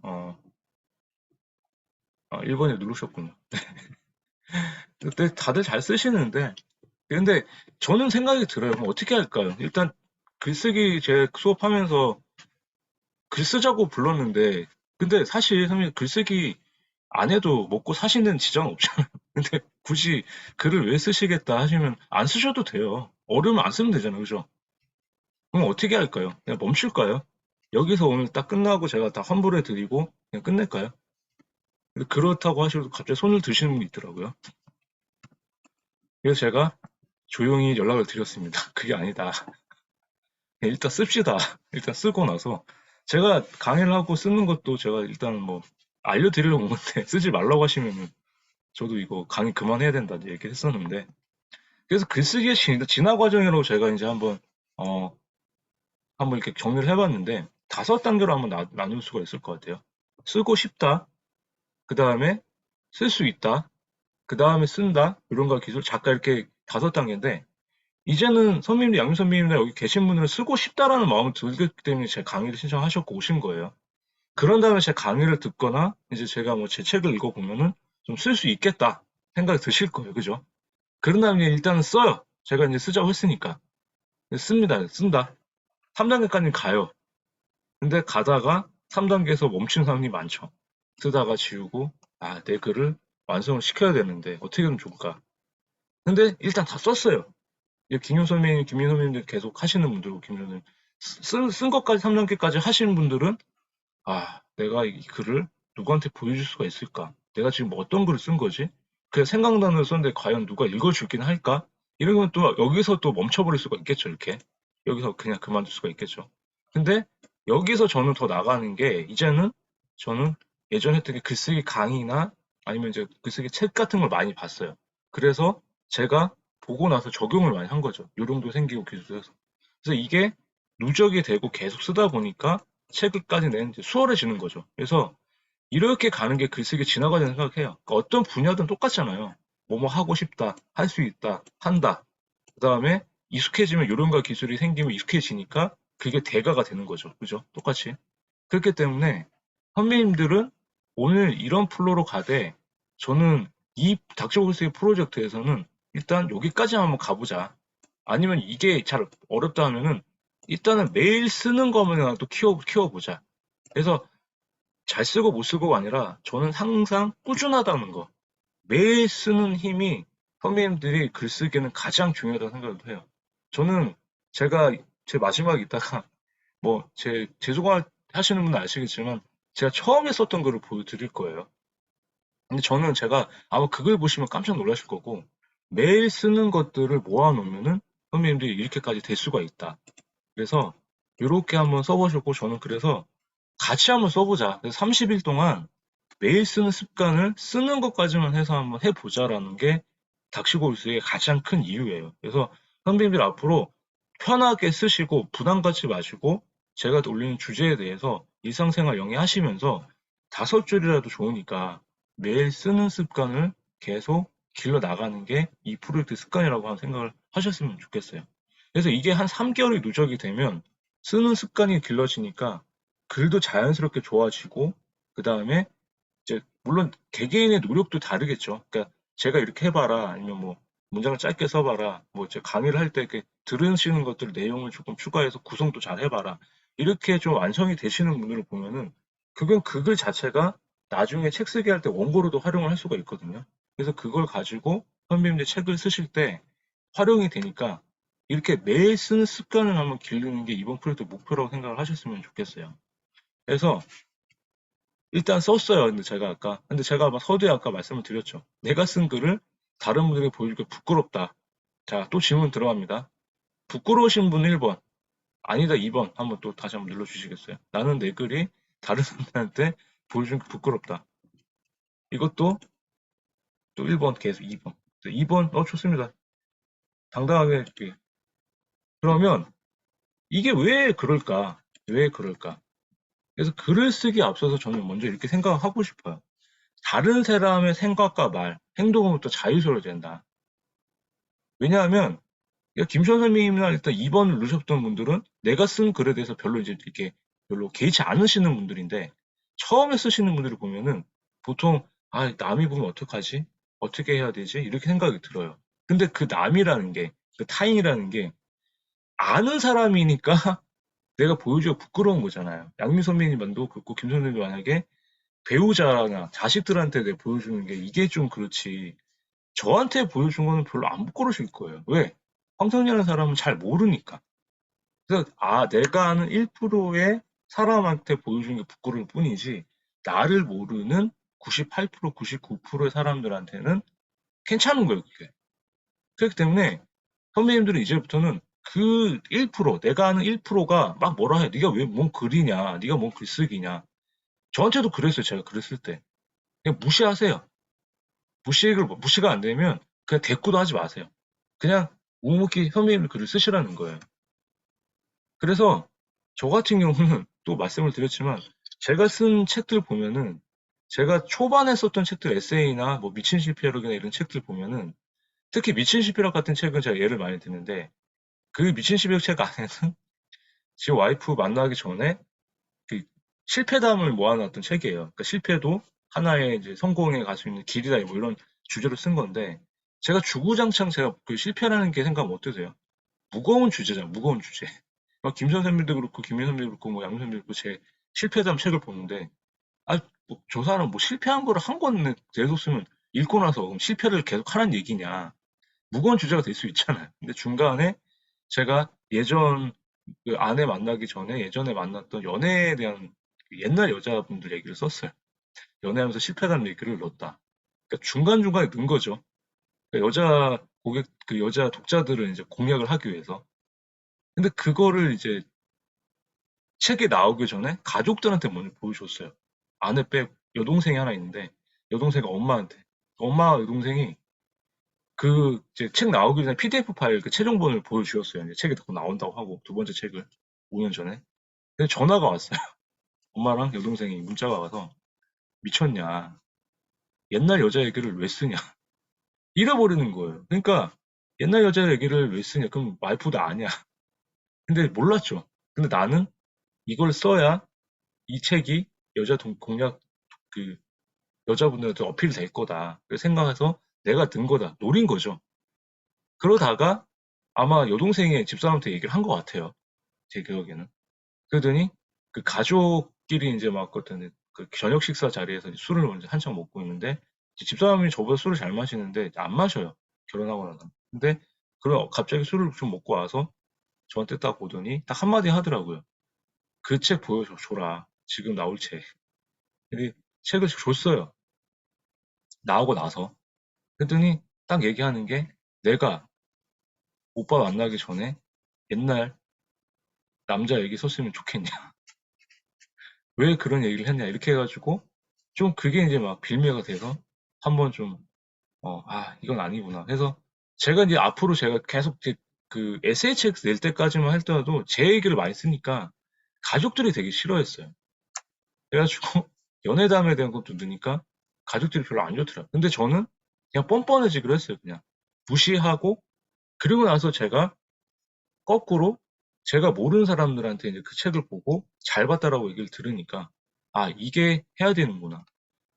1번에 누르셨군요. 근데 다들 잘 쓰시는데 근데 저는 생각이 들어요. 그럼 어떻게 할까요? 일단 글쓰기 제 수업하면서 글 쓰자고 불렀는데 근데 사실 선생님 글쓰기 안 해도 먹고 사시는 지장 없잖아요. 근데 굳이 글을 왜 쓰시겠다 하시면 안 쓰셔도 돼요. 어려우면 안 쓰면 되잖아요. 그죠? 그럼 어떻게 할까요? 그냥 멈출까요? 여기서 오늘 딱 끝나고 제가 다 환불해 드리고 그냥 끝낼까요? 근데 그렇다고 하셔도 갑자기 손을 드시는 분이 있더라고요. 그래서 제가 조용히 연락을 드렸습니다. 그게 아니다. 일단 씁시다. 일단 쓰고 나서 제가 강의를 하고 쓰는 것도 제가 일단 뭐 알려드리려고 온 건데 쓰지 말라고 하시면은 저도 이거 강의 그만해야 된다 얘기를 했었는데 그래서 글쓰기의 진화 과정이라고 제가 이제 어, 한번 이렇게 정리를 해봤는데 5단계로 한번 나눌 수가 있을 것 같아요. 쓰고 싶다. 그 다음에 쓸 수 있다. 그 다음에 쓴다. 이런가 기술 작가 이렇게 5단계인데 이제는 선배님, 양민 선배님이나 여기 계신 분들은 쓰고 싶다라는 마음을 들기 때문에 제 강의를 신청하셨고 오신 거예요. 그런 다음에 제 강의를 듣거나 이제 제가 뭐 제 책을 읽어보면은 좀 쓸 수 있겠다 생각이 드실 거예요. 그죠? 그런 다음에 일단은 써요. 제가 이제 쓰자고 했으니까. 씁니다. 쓴다. 3단계까지 가요. 근데 가다가 3단계에서 멈춘 사람이 많죠. 쓰다가 지우고, 아, 내 글을 완성을 시켜야 되는데 어떻게 하면 좋을까? 근데 일단 다 썼어요. 김효 선배님, 김민 선배님들 계속 하시는 분들고, 김효는 쓴 것까지 3단계까지 하시는 분들은, 아, 내가 이 글을 누구한테 보여줄 수가 있을까? 내가 지금 뭐 어떤 글을 쓴 거지? 그냥 생각나는 썼는데 과연 누가 읽어주긴 할까? 이러면 또 여기서 또 멈춰버릴 수가 있겠죠, 이렇게. 여기서 그냥 그만둘 수가 있겠죠. 근데 여기서 저는 더 나가는 게, 이제는 저는 예전에 했던 게 글쓰기 강의나 아니면 이제 글쓰기 책 같은 걸 많이 봤어요. 그래서 제가 보고 나서 적용을 많이 한 거죠. 요령도 생기고 기술도 해서. 그래서 이게 누적이 되고 계속 쓰다 보니까 책을까지 낸 이제 수월해지는 거죠. 그래서 이렇게 가는 게 글쓰기 진화과정 생각해요. 그러니까 어떤 분야든 똑같잖아요. 뭐뭐 하고 싶다, 할 수 있다, 한다. 그 다음에 익숙해지면 요령과 기술이 생기면 익숙해지니까 그게 대가가 되는 거죠. 그죠? 똑같이. 그렇기 때문에 선배님들은 오늘 이런 플로로 가되 저는 이 닥쳐볼스의 프로젝트에서는 일단 여기까지 한번 가보자. 아니면 이게 잘 어렵다 하면은 일단은 매일 쓰는 거만이라도 키워보자. 그래서 잘 쓰고 못 쓰고가 아니라 저는 항상 꾸준하다는 거. 매일 쓰는 힘이 선배님들이 글쓰기에는 가장 중요하다고 생각을 해요. 저는 제가 제 마지막에 있다가 뭐 제 재수강 하시는 분은 아시겠지만 제가 처음에 썼던 글을 보여드릴 거예요. 근데 저는 제가 아마 그걸 보시면 깜짝 놀라실 거고 매일 쓰는 것들을 모아놓으면은 선배님들이 이렇게까지 될 수가 있다. 그래서 이렇게 한번 써보셨고 저는 그래서 같이 한번 써보자. 그래서 30일 동안 매일 쓰는 습관을 쓰는 것까지만 해서 한번 해보자라는 게 닥시골스의 가장 큰 이유예요. 그래서 선배님들 앞으로 편하게 쓰시고 부담 갖지 마시고 제가 올리는 주제에 대해서 일상생활 영위하시면서 5줄이라도 좋으니까 매일 쓰는 습관을 계속 길러 나가는 게 이 프로젝트 습관이라고 하는 생각을 하셨으면 좋겠어요. 그래서 이게 한 3개월이 누적이 되면 쓰는 습관이 길러지니까 글도 자연스럽게 좋아지고 그 다음에 이제 물론 개개인의 노력도 다르겠죠. 그러니까 제가 이렇게 해봐라 아니면 뭐 문장을 짧게 써봐라 뭐 이제 강의를 할 때 이렇게 들으시는 것들 내용을 조금 추가해서 구성도 잘 해봐라 이렇게 좀 완성이 되시는 분들을 보면은 그건 그 글 자체가 나중에 책 쓰기 할 때 원고로도 활용을 할 수가 있거든요. 그래서 그걸 가지고 선배님들 책을 쓰실 때 활용이 되니까 이렇게 매일 쓰는 습관을 한번 기르는 게 이번 프로젝트 목표라고 생각을 하셨으면 좋겠어요. 그래서 일단 썼어요. 근데 제가 아마 서두에 아까 말씀을 드렸죠. 내가 쓴 글을 다른 분들에게 보여주기가 부끄럽다. 자, 또 질문 들어갑니다. 부끄러우신 분 1번, 아니다 2번 한번 또 다시 한번 눌러주시겠어요? 나는 내 글이 다른 분들한테 보여주기 부끄럽다. 이것도 또 1번 계속 2번. 2번, 좋습니다. 당당하게 이렇게. 그러면 이게 왜 그럴까? 왜 그럴까? 그래서 글을 쓰기 앞서서 저는 먼저 이렇게 생각하고 싶어요. 다른 사람의 생각과 말, 행동으로부터 자유스러워야 된다. 왜냐하면 김시원 선생님이나 일단 2번을 누르셨던 분들은 내가 쓴 글에 대해서 별로 이제 이렇게 별로 개의치 않으시는 분들인데 처음에 쓰시는 분들을 보면은 보통 남이 보면 어떡하지? 어떻게 해야 되지? 이렇게 생각이 들어요. 근데 그 남이라는 게, 그 타인이라는 게 아는 사람이니까 내가 보여주기가 부끄러운 거잖아요. 양민 선배님만도 그렇고 김 선생님도 만약에 배우자나 자식들한테 내가 보여주는 게 이게 좀 그렇지. 저한테 보여준 거는 별로 안 부끄러우실 거예요. 왜? 황성이라는 사람은 잘 모르니까. 그래서 내가 아는 1%의 사람한테 보여주는 게 부끄러울 뿐이지 나를 모르는 98%, 99%의 사람들한테는 괜찮은 거예요, 그게. 그렇기 때문에 선배님들은 이제부터는 그 1%, 내가 아는 1%가 막 뭐라 해. 네가 왜 뭔 글이냐? 네가 뭔 글쓰기냐? 저한테도 그랬어요, 제가 글을 쓸 때. 그냥 무시하세요. 무시가 안 되면 그냥 대꾸도 하지 마세요. 그냥 묵묵히 선배님 글을 쓰시라는 거예요. 그래서 저 같은 경우는 또 말씀을 드렸지만 제가 쓴 책들 보면은 제가 초반에 썼던 책들 에세이나 뭐 미친 실패력이나 이런 책들 보면은 특히 미친 실패력 같은 책은 제가 예를 많이 드는데 그 미친 실패력 책 안에는 지금 와이프 만나기 전에 그 실패담을 모아놨던 책이에요. 그러니까 실패도 하나의 이제 성공에 갈 수 있는 길이다 뭐 이런 주제로 쓴 건데 제가 주구장창 제가 그 실패라는 게 생각하면 어떠세요? 무거운 주제잖아, 무거운 주제. 막 김 선생님도 그렇고 김민 선생님도 그렇고 뭐 양 선생님도 그렇고 제 실패담 책을 보는데 저 사람 뭐 실패한 거를 한 권 내줬으면 읽고 나서 그럼 실패를 계속 하라는 얘기냐. 무거운 주제가 될 수 있잖아요. 근데 중간에 제가 예전 그 아내 만나기 전에 예전에 만났던 연애에 대한 그 옛날 여자분들 얘기를 썼어요. 연애하면서 실패한 얘기를 넣었다. 그러니까 중간중간에 넣은 거죠. 그러니까 그 여자 독자들은 이제 공략을 하기 위해서. 근데 그거를 이제 책이 나오기 전에 가족들한테 먼저 보여줬어요. 아내 빼고 여동생이 하나 있는데 여동생이 엄마한테 엄마 여동생이 그 이제 책 나오기 전에 PDF 파일 그 최종본을 보여주었어요. 이제 책이 더 나온다고 하고 두 번째 책을 5년 전에. 근데 전화가 왔어요. 엄마랑 여동생이 문자가 와서 미쳤냐? 옛날 여자 얘기를 왜 쓰냐? 잃어버리는 거예요. 그러니까 옛날 여자 얘기를 왜 쓰냐? 그럼 와이프도 아냐? 근데 몰랐죠. 근데 나는 이걸 써야 이 책이 공략, 그, 여자분들한테 어필이 될 거다. 그래서 생각해서 내가 든 거다. 노린 거죠. 그러다가 아마 여동생의 집사람한테 얘기를 한 것 같아요. 제 기억에는. 그러더니 그 가족끼리 이제 막 어떤 그 저녁 식사 자리에서 이제 술을 이제 한창 먹고 있는데 이제 집사람이 저보다 술을 잘 마시는데 안 마셔요. 결혼하고 나서. 근데 그럼 갑자기 술을 좀 먹고 와서 저한테 딱 보더니 딱 한마디 하더라고요. 그 책 보여줘라. 지금 나올 책. 근데 책을 줬어요. 나오고 나서. 그랬더니 딱 얘기하는 게 내가 오빠 만나기 전에 옛날 남자 얘기 썼으면 좋겠냐. 왜 그런 얘기를 했냐. 이렇게 해가지고 좀 그게 이제 막 빌미가 돼서 한번 좀, 이건 아니구나. 그래서 제가 이제 앞으로 제가 계속 이제 그 에세이 책 낼 때까지만 할더라도 제 얘기를 많이 쓰니까 가족들이 되게 싫어했어요. 그래가지고 연애담에 대한 것도 넣으니까 가족들이 별로 안 좋더라고요. 근데 저는 그냥 뻔뻔해지기로 했어요. 그냥 무시하고 그리고 나서 제가 거꾸로 제가 모르는 사람들한테 이제 그 책을 보고 잘 봤다라고 얘기를 들으니까 이게 해야 되는구나.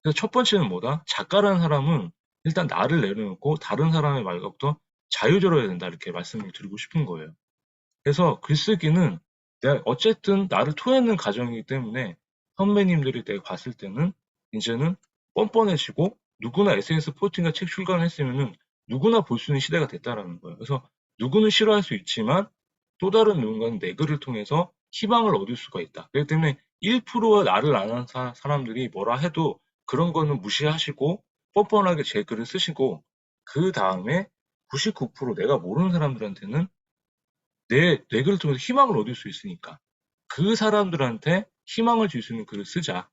그래서 첫 번째는 뭐다? 작가라는 사람은 일단 나를 내려놓고 다른 사람의 말과부터 자유로워야 된다. 이렇게 말씀을 드리고 싶은 거예요. 그래서 글쓰기는 내가 어쨌든 나를 토해내는 과정이기 때문에 선배님들이 내가 봤을 때는 이제는 뻔뻔해지고 누구나 SNS 포스팅과 책 출간을 했으면은 누구나 볼 수 있는 시대가 됐다라는 거예요. 그래서 누구는 싫어할 수 있지만 또 다른 누군가는 내 글을 통해서 희망을 얻을 수가 있다. 그렇기 때문에 1%와 나를 아는 사람들이 뭐라 해도 그런 거는 무시하시고 뻔뻔하게 제 글을 쓰시고 그 다음에 99% 내가 모르는 사람들한테는 내 글을 통해서 희망을 얻을 수 있으니까 그 사람들한테 희망을 줄 수 있는 글을 쓰자.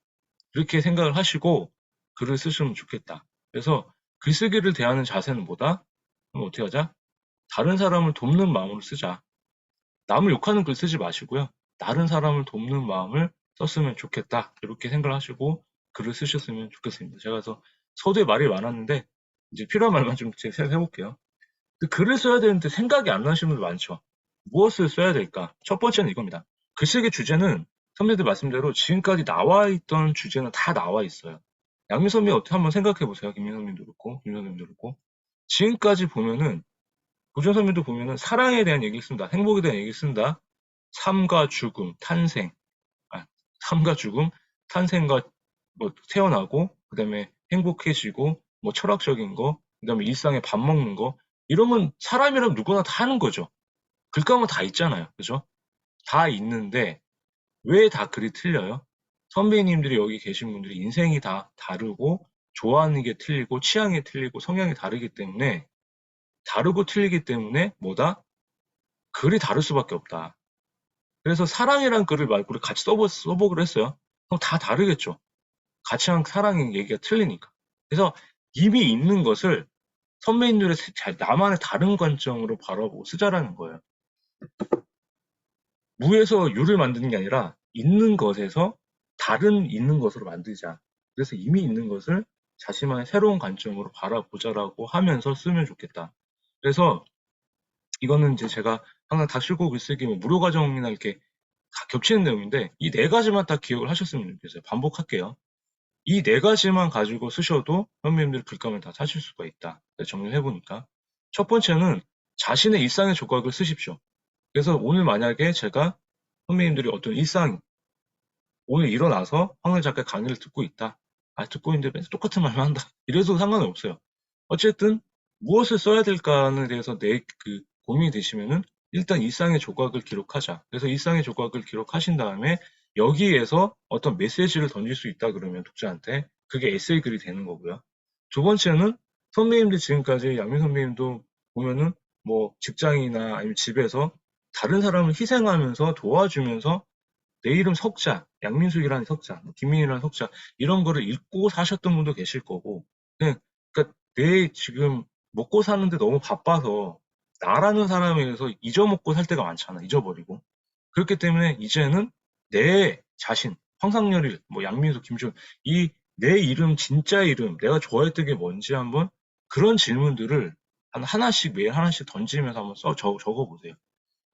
그렇게 생각을 하시고 글을 쓰시면 좋겠다. 그래서 글쓰기를 대하는 자세는 뭐다? 그럼 어떻게 하자? 다른 사람을 돕는 마음으로 쓰자. 남을 욕하는 글 쓰지 마시고요. 다른 사람을 돕는 마음을 썼으면 좋겠다. 이렇게 생각을 하시고 글을 쓰셨으면 좋겠습니다. 제가 그래서 서두에 말이 많았는데 이제 필요한 말만 좀 해볼게요. 글을 써야 되는데 생각이 안 나시는 분들 많죠. 무엇을 써야 될까? 첫 번째는 이겁니다. 글쓰기 주제는 선배들 말씀대로 지금까지 나와 있던 주제는 다 나와 있어요. 양민선배 어떻게 한번 생각해 보세요. 김민선님도 그렇고, 김민선님도 그렇고. 지금까지 보면은, 고전선배도 보면은 사랑에 대한 얘기를 쓴다. 행복에 대한 얘기를 쓴다. 삶과 죽음, 탄생. 삶과 죽음, 탄생과 뭐 태어나고, 그 다음에 행복해지고, 뭐 철학적인 거, 그 다음에 일상에 밥 먹는 거, 이런 건 사람이라면 누구나 다 하는 거죠. 글감은 다 있잖아요. 그죠? 다 있는데, 왜 다 글이 틀려요? 선배님들이 여기 계신 분들이 인생이 다 다르고, 좋아하는 게 틀리고, 취향이 틀리고, 성향이 다르기 때문에, 다르고 틀리기 때문에, 뭐다? 글이 다를 수밖에 없다. 그래서 사랑이란 글을 말고 같이 써보기로 했어요. 그럼 다 다르겠죠. 같이 한 사랑의 얘기가 틀리니까. 그래서 이미 있는 것을 선배님들의 나만의 다른 관점으로 바라보고 쓰자라는 거예요. 무에서 유를 만드는 게 아니라 있는 것에서 다른 있는 것으로 만들자. 그래서 이미 있는 것을 자신만의 새로운 관점으로 바라보자라고 하면서 쓰면 좋겠다. 그래서 이거는 이제 제가 항상 닥치고 글쓰기 뭐 무료 과정이나 이렇게 다 겹치는 내용인데 이 네 가지만 딱 기억을 하셨으면 좋겠어요. 반복할게요. 이 네 가지만 가지고 쓰셔도 선배님들 글감을 다 찾을 수가 있다. 정리를 해보니까. 첫 번째는 자신의 일상의 조각을 쓰십시오. 그래서 오늘 만약에 제가 선배님들이 어떤 일상, 오늘 일어나서 황을 작가의 강의를 듣고 있다. 듣고 있는데 맨날 똑같은 말만 한다. 이래도 상관은 없어요. 어쨌든 무엇을 써야 될까에 대해서 그 고민이 되시면은 일단 일상의 조각을 기록하자. 그래서 일상의 조각을 기록하신 다음에 여기에서 어떤 메시지를 던질 수 있다 그러면 독자한테 그게 에세이 글이 되는 거고요. 두 번째는 선배님들 지금까지 양민 선배님도 보면은 뭐 직장이나 아니면 집에서 다른 사람을 희생하면서 도와주면서 내 이름 석자, 양민숙이라는 석자, 뭐 김민이라는 석자 이런 거를 읽고 사셨던 분도 계실 거고 그러니까 내 지금 먹고 사는데 너무 바빠서 나라는 사람에 대해서 잊어먹고 살 때가 많잖아. 잊어버리고. 그렇기 때문에 이제는 내 자신, 황상렬이, 뭐 양민숙, 김준 이 내 이름, 진짜 이름, 내가 좋아했던 게 뭔지 한번 그런 질문들을 하나씩 매일 하나씩 던지면서 한번 적어보세요.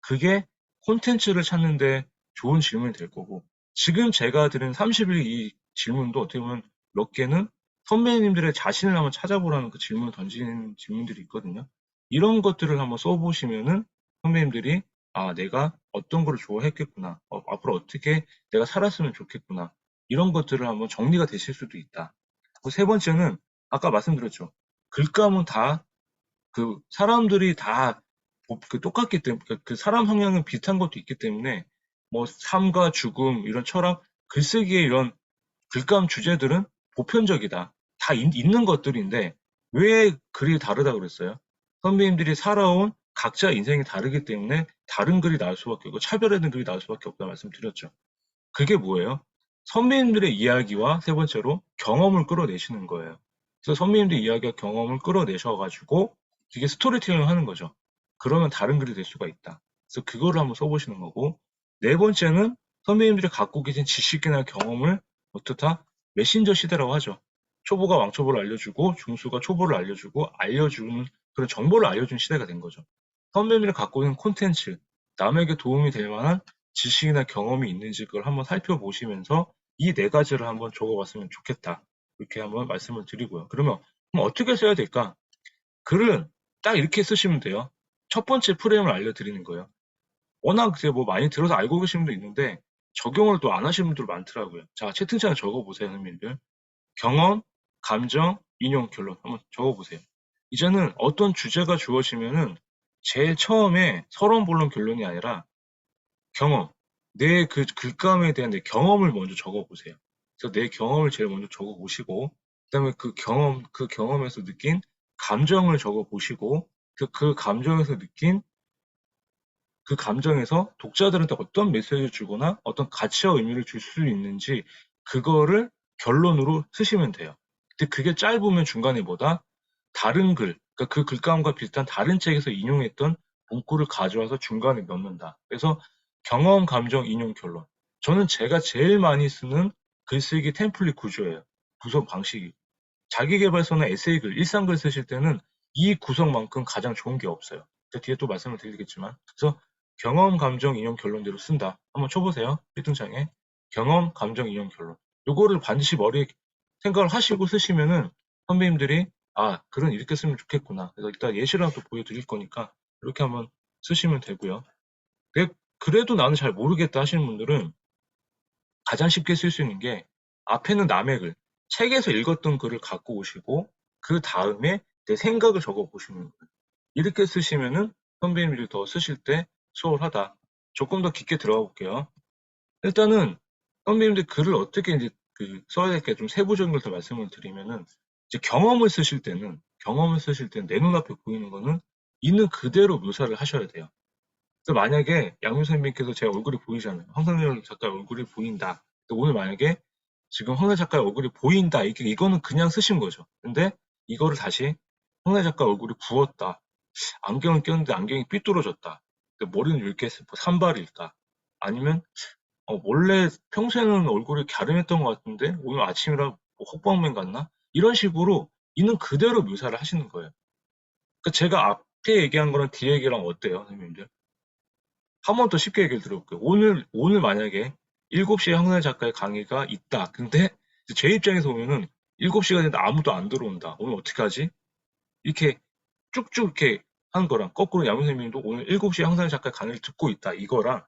그게 콘텐츠를 찾는데 좋은 질문이 될 거고 지금 제가 드린 30일 이 질문도 어떻게 보면 몇 개는 선배님들의 자신을 한번 찾아보라는 그 질문을 던지는 질문들이 있거든요. 이런 것들을 한번 써보시면은 선배님들이 아, 내가 어떤 거를 좋아했겠구나. 앞으로 어떻게 내가 살았으면 좋겠구나. 이런 것들을 한번 정리가 되실 수도 있다. 그리고 세 번째는 아까 말씀드렸죠. 글감은 다 그 사람들이 다 똑같기 때문에 그 사람 성향은 비슷한 것도 있기 때문에 뭐 삶과 죽음 이런 철학 글쓰기의 이런 글감 주제들은 보편적이다. 다 있는 것들인데 왜 글이 다르다 그랬어요? 선배님들이 살아온 각자 인생이 다르기 때문에 다른 글이 나올 수밖에 없고 차별화된 글이 나올 수밖에 없다 말씀드렸죠. 그게 뭐예요? 선배님들의 이야기와 세 번째로 경험을 끌어내시는 거예요. 그래서 선배님들 이야기와 경험을 끌어내셔가지고 이게 스토리텔링을 하는 거죠. 그러면 다른 글이 될 수가 있다. 그래서 그거를 한번 써보시는 거고 네 번째는 선배님들이 갖고 계신 지식이나 경험을 어떻다? 메신저 시대라고 하죠. 초보가 왕초보를 알려주고 중수가 초보를 알려주고 알려주는 그런 정보를 알려주는 시대가 된 거죠. 선배님들이 갖고 있는 콘텐츠, 남에게 도움이 될 만한 지식이나 경험이 있는지 그걸 한번 살펴보시면서 이 네 가지를 한번 적어봤으면 좋겠다. 이렇게 한번 말씀을 드리고요. 그럼 어떻게 써야 될까? 글은 딱 이렇게 쓰시면 돼요. 첫 번째 프레임을 알려드리는 거예요. 워낙 이제 뭐 많이 들어서 알고 계신 분도 있는데 적용을 또 안 하시는 분들 많더라고요. 자, 채팅창에 적어보세요, 선생님들. 경험, 감정, 인용, 결론 한번 적어보세요. 이제는 어떤 주제가 주어지면은 제일 처음에 서론, 본론, 결론이 아니라 경험, 내 그 글감에 대한 내 경험을 먼저 적어보세요. 그래서 내 경험을 제일 먼저 적어보시고, 그다음에 그 경험에서 느낀 감정을 적어보시고, 그 감정에서 느낀 그 감정에서 독자들한테 어떤 메시지를 주거나 어떤 가치와 의미를 줄 수 있는지 그거를 결론으로 쓰시면 돼요. 근데 그게 짧으면 중간에 뭐다? 다른 글, 그러니까 그 글감과 비슷한 다른 책에서 인용했던 문구를 가져와서 중간에 넣는다. 그래서 경험, 감정, 인용, 결론. 저는 제가 제일 많이 쓰는 글쓰기 템플릿 구조예요. 구성 방식이. 자기계발서나 에세이글, 일상글 쓰실 때는 이 구성만큼 가장 좋은 게 없어요. 뒤에 또 말씀을 드리겠지만. 그래서 경험, 감정, 인용, 결론대로 쓴다. 한번 쳐보세요. 필등창에. 경험, 감정, 인용, 결론. 요거를 반드시 머리에 생각을 하시고 쓰시면은 선배님들이 아, 글은 이렇게 쓰면 좋겠구나. 그래서 일단 예시를 또 보여드릴 거니까 이렇게 한번 쓰시면 되고요. 그래도 나는 잘 모르겠다 하시는 분들은 가장 쉽게 쓸 수 있는 게 앞에는 남의 글, 책에서 읽었던 글을 갖고 오시고 그 다음에 내 생각을 적어 보시는 거예요. 이렇게 쓰시면은 선배님들이 더 쓰실 때 수월하다. 조금 더 깊게 들어가 볼게요. 일단은 선배님들 글을 어떻게 이제 써야 될까 좀 세부적인 걸 더 말씀을 드리면은 이제 경험을 쓰실 때는 내 눈앞에 보이는 거는 있는 그대로 묘사를 하셔야 돼요. 그래서 만약에 양효 선생님께서 제 얼굴이 보이잖아요. 황선열 작가의 얼굴이 보인다. 오늘 만약에 지금 황선열 작가의 얼굴이 보인다. 이거는 그냥 쓰신 거죠. 근데 이거를 다시 황선열 작가 얼굴이 부었다. 안경을 꼈는데 안경이 삐뚤어졌다. 머리는 왜 이렇게 산발일까? 아니면 원래 평소에는 얼굴이 갸름했던 것 같은데 오늘 아침이라 뭐 혹방맨 같나? 이런 식으로 있는 그대로 묘사를 하시는 거예요. 그러니까 제가 앞에 얘기한 거랑 뒤에 얘기랑 어때요, 선생님들? 한 번 더 쉽게 얘기를 들어볼게요. 오늘 만약에 7시에 황선혜 작가의 강의가 있다. 근데 제 입장에서 보면은 7시가 됐는데 아무도 안 들어온다. 오늘 어떻게 하지? 이렇게 쭉쭉 이렇게 한 거랑 거꾸로 양훈 선생님도 오늘 7시에 황선혜 작가의 강의를 듣고 있다. 이거랑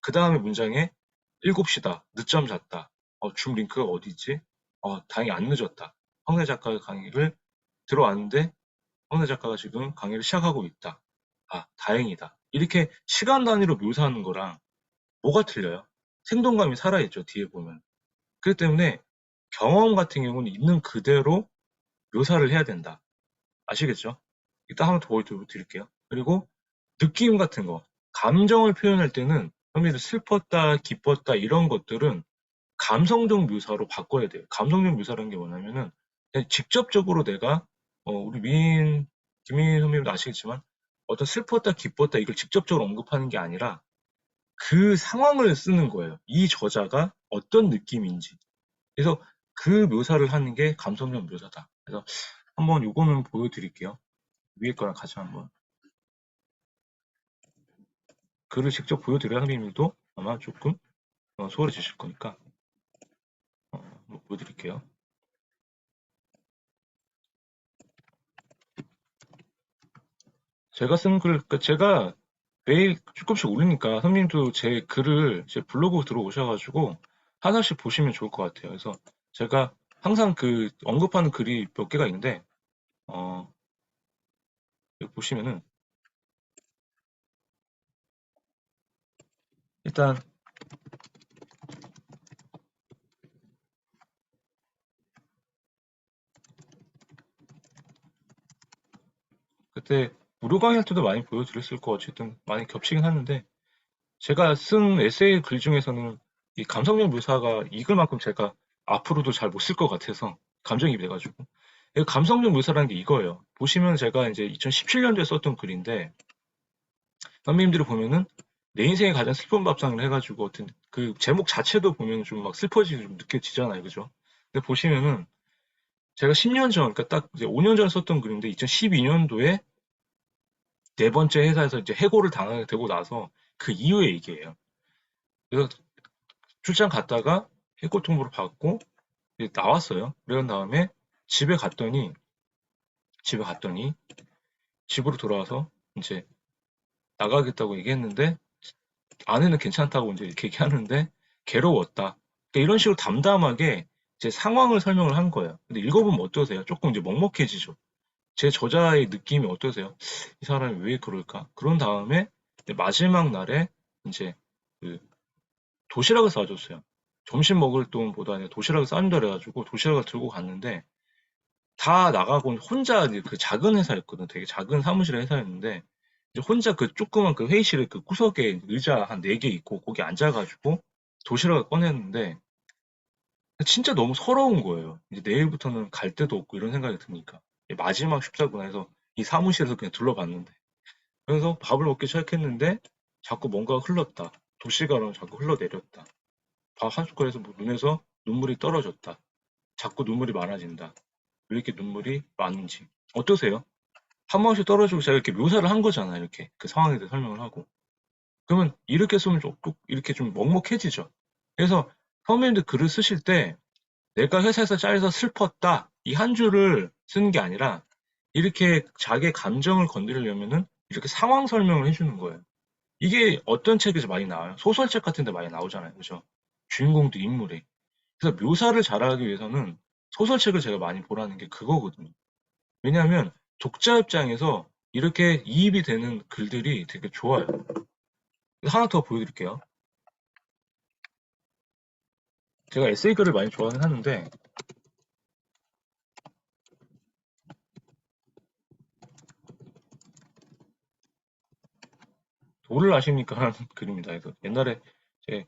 그 다음에 문장에 7시다. 늦잠 잤다. 줌 링크가 어디 있지? 다행히 안 늦었다. 황선혜 작가의 강의를 들어왔는데 황선혜 작가가 지금 강의를 시작하고 있다. 다행이다. 이렇게 시간 단위로 묘사하는 거랑 뭐가 틀려요? 생동감이 살아있죠, 뒤에 보면. 그렇기 때문에 경험 같은 경우는 있는 그대로 묘사를 해야 된다. 아시겠죠? 이따 한번 더 보여드릴게요. 그리고 느낌 같은 거, 감정을 표현할 때는 선생님들 슬펐다, 기뻤다 이런 것들은 감성적 묘사로 바꿔야 돼요. 감성적 묘사라는 게 뭐냐면은 그냥 직접적으로 내가 우리 김민 선배님도 아시겠지만 어떤 슬펐다, 기뻤다 이걸 직접적으로 언급하는 게 아니라 그 상황을 쓰는 거예요. 이 저자가 어떤 느낌인지. 그래서 그 묘사를 하는 게 감성적 묘사다. 그래서 한번 요거는 보여드릴게요. 위에 거랑 같이 한번. 글을 직접 보여드려야 선생님들도 아마 조금 소홀해지실 거니까 한번 보여드릴게요. 제가 쓴 글, 그러니까 제가 매일 조금씩 올리니까 선생님도 제 글을 제 블로그 들어오셔가지고 하나씩 보시면 좋을 것 같아요. 그래서 제가 항상 그 언급하는 글이 몇 개가 있는데 어, 여기 보시면은 일단 그때 무료 강의 할 때도 많이 보여드렸을 거 어쨌든 많이 겹치긴 하는데 제가 쓴 에세이 글 중에서는 이 감성적 묘사가 이글 만큼 제가 앞으로도 잘 못 쓸 것 같아서 감정이입 돼가지고 이 감성적 묘사라는 게 이거예요. 보시면 제가 이제 2017년도에 썼던 글인데 선배님들이 보면은 내 인생의 가장 슬픈 밥상을 해가지고 어떤 그 제목 자체도 보면 좀 막 슬퍼지게 좀 느껴지잖아요, 그죠? 근데 보시면은 제가 10년 전, 그러니까 딱 이제 5년 전 썼던 글인데 2012년도에 네 번째 회사에서 이제 해고를 당하게 되고 나서 그 이후의 얘기예요. 그래서 출장 갔다가 해고 통보를 받고 이제 나왔어요. 그런 다음에 집에 갔더니 집에 갔더니 집으로 돌아와서 이제 나가겠다고 얘기했는데 아내는 괜찮다고 이제 이렇게 얘기하는데 괴로웠다. 그러니까 이런 식으로 담담하게 제 상황을 설명을 한 거예요. 근데 읽어보면 어떠세요? 조금 이제 먹먹해지죠. 제 저자의 느낌이 어떠세요? 이 사람이 왜 그럴까? 그런 다음에 이제 마지막 날에 이제 그 도시락을 싸줬어요. 점심 먹을 돈보다 아니라 도시락을 싸준다 그래가지고 도시락을 들고 갔는데 다 나가고 혼자 이제 그 작은 회사였거든. 되게 작은 사무실의 회사였는데 이제 혼자 그 조그만 그 회의실에 그 구석에 의자 한 4개 있고 거기 앉아가지고 도시락을 꺼냈는데 진짜 너무 서러운 거예요. 이제 내일부터는 갈 데도 없고 이런 생각이 드니까 마지막 식사구나 해서 이 사무실에서 그냥 둘러봤는데 그래서 밥을 먹기 시작했는데 자꾸 뭔가 흘렀다. 도시가루 자꾸 흘러내렸다. 밥 한 숟갈에서 뭐 눈에서 눈물이 떨어졌다. 자꾸 눈물이 많아진다. 왜 이렇게 눈물이 많은지. 어떠세요? 한 번씩 떨어지고 제가 이렇게 묘사를 한 거잖아요. 이렇게 그 상황에 대해 설명을 하고. 그러면 이렇게 쓰면 조금 이렇게 좀 먹먹해지죠. 그래서 선배님들 글을 쓰실 때 내가 회사에서 잘려서 슬펐다. 이 한 줄을 쓰는 게 아니라 이렇게 자기의 감정을 건드리려면은 이렇게 상황 설명을 해주는 거예요. 이게 어떤 책에서 많이 나와요? 소설책 같은 데 많이 나오잖아요. 그죠? 주인공도 인물이. 그래서 묘사를 잘하기 위해서는 소설책을 제가 많이 보라는 게 그거거든요. 왜냐하면 독자 입장에서 이렇게 이입이 되는 글들이 되게 좋아요. 하나 더 보여드릴게요. 제가 에세이 글을 많이 좋아하긴 하는데 도를 아십니까? 하는 글입니다. 그래서 옛날에 제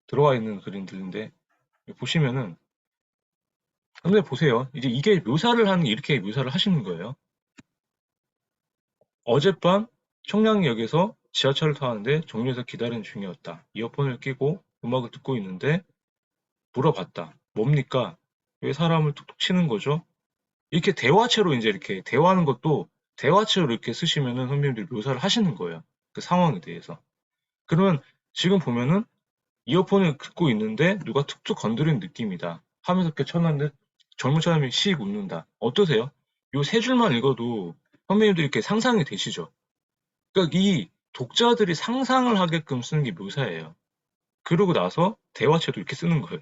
들어와 있는 글인들인데 보시면은 근데 보세요. 이제 이게 묘사를 하는 게 이렇게 묘사를 하시는 거예요. 어젯밤 청량역에서 지하철을 타는데 정류에서 기다리는 중이었다. 이어폰을 끼고 음악을 듣고 있는데 물어봤다. 뭡니까? 왜 사람을 툭툭 치는 거죠? 이렇게 대화체로 이제 이렇게 대화하는 것도 대화체로 이렇게 쓰시면은 선배님들이 묘사를 하시는 거예요. 그 상황에 대해서. 그러면 지금 보면은 이어폰을 듣고 있는데 누가 툭툭 건드리는 느낌이다. 하면서 이렇게 쳐놨는데 젊은 사람이 씩 웃는다. 어떠세요? 요 세 줄만 읽어도 선배님들이 이렇게 상상이 되시죠? 그러니까 이 독자들이 상상을 하게끔 쓰는 게 묘사예요. 그러고 나서 대화체도 이렇게 쓰는 거예요.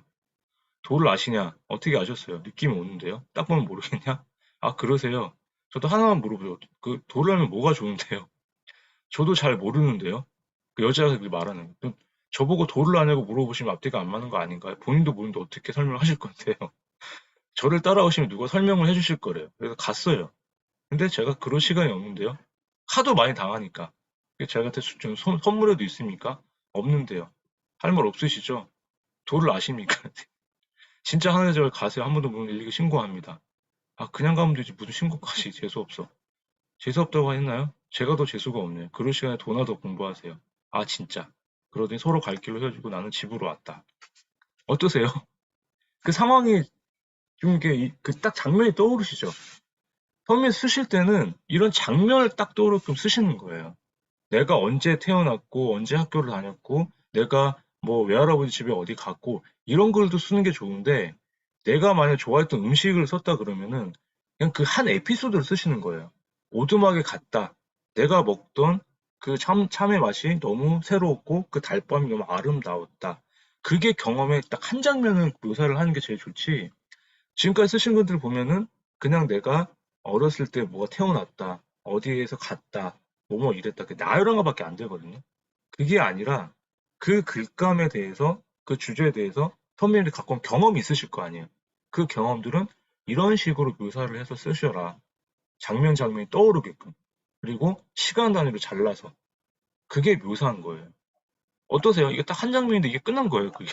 도를 아시냐? 어떻게 아셨어요? 느낌이 오는데요? 딱 보면 모르겠냐? 아, 그러세요? 저도 하나만 물어보죠. 그 도를 하면 뭐가 좋은데요? 저도 잘 모르는데요? 그 여자가 그렇게 말하는 거. 저보고 도를 아냐고 물어보시면 앞뒤가 안 맞는 거 아닌가요? 본인도 모르는데 어떻게 설명을 하실 건데요? 저를 따라오시면 누가 설명을 해주실 거래요. 그래서 갔어요. 근데 제가 그럴 시간이 없는데요. 하도 많이 당하니까. 제가한테 좀 선물에도 있습니까? 없는데요. 할 말 없으시죠? 도를 아십니까? 진짜 하는 데 가세요. 한 번도 모르는 일일이 신고합니다. 아, 그냥 가면 되지. 무슨 신고까지 재수없어. 재수없다고 했나요? 제가 더 재수가 없네요. 그럴 시간에 도나 더 공부하세요. 아, 진짜. 그러더니 서로 갈 길로 헤어지고 나는 집으로 왔다. 어떠세요? 그 상황이 좀 이렇게 그 딱 장면이 떠오르시죠? 처음에 쓰실 때는 이런 장면을 딱 떠오르게끔 쓰시는 거예요. 내가 언제 태어났고, 언제 학교를 다녔고, 내가 뭐 외할아버지 집에 어디 갔고 이런 글도 쓰는 게 좋은데 내가 만약 좋아했던 음식을 썼다 그러면은 그냥 그 한 에피소드를 쓰시는 거예요. 오두막에 갔다. 내가 먹던 그 참의 맛이 너무 새로웠고 그 달밤이 너무 아름다웠다. 그게 경험의 딱 한 장면을 묘사를 하는 게 제일 좋지. 지금까지 쓰신 분들 보면은 그냥 내가 어렸을 때 뭐가 태어났다. 어디에서 갔다. 뭐뭐 이랬다. 그 나열한 거밖에 안 되거든요. 그게 아니라 그 글감에 대해서 그 주제에 대해서 선배님들이 갖고 온 경험이 있으실 거 아니에요. 그 경험들은 이런 식으로 묘사를 해서 쓰셔라. 장면 장면이 떠오르게끔. 그리고 시간 단위로 잘라서. 그게 묘사한 거예요. 어떠세요? 이게 딱 한 장면인데 이게 끝난 거예요. 그게.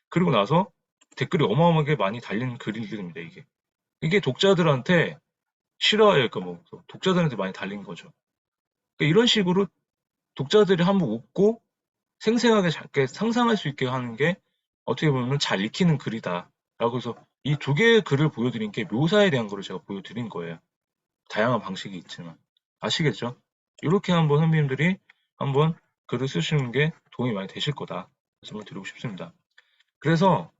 그리고 나서 댓글이 어마어마하게 많이 달리는 글들입니다. 이게. 이게 독자들한테 실화예요. 그러니까 뭐 독자들한테 많이 달린 거죠. 그러니까 이런 식으로 독자들이 한번 웃고 생생하게 작게 상상할 수 있게 하는 게 어떻게 보면 잘 익히는 글이다. 라고 해서 이 두 개의 글을 보여드린 게 묘사에 대한 거를 제가 보여드린 거예요. 다양한 방식이 있지만. 아시겠죠? 이렇게 한번 선배님들이 한번 글을 쓰시는 게 도움이 많이 되실 거다. 말씀을 드리고 싶습니다. 그래서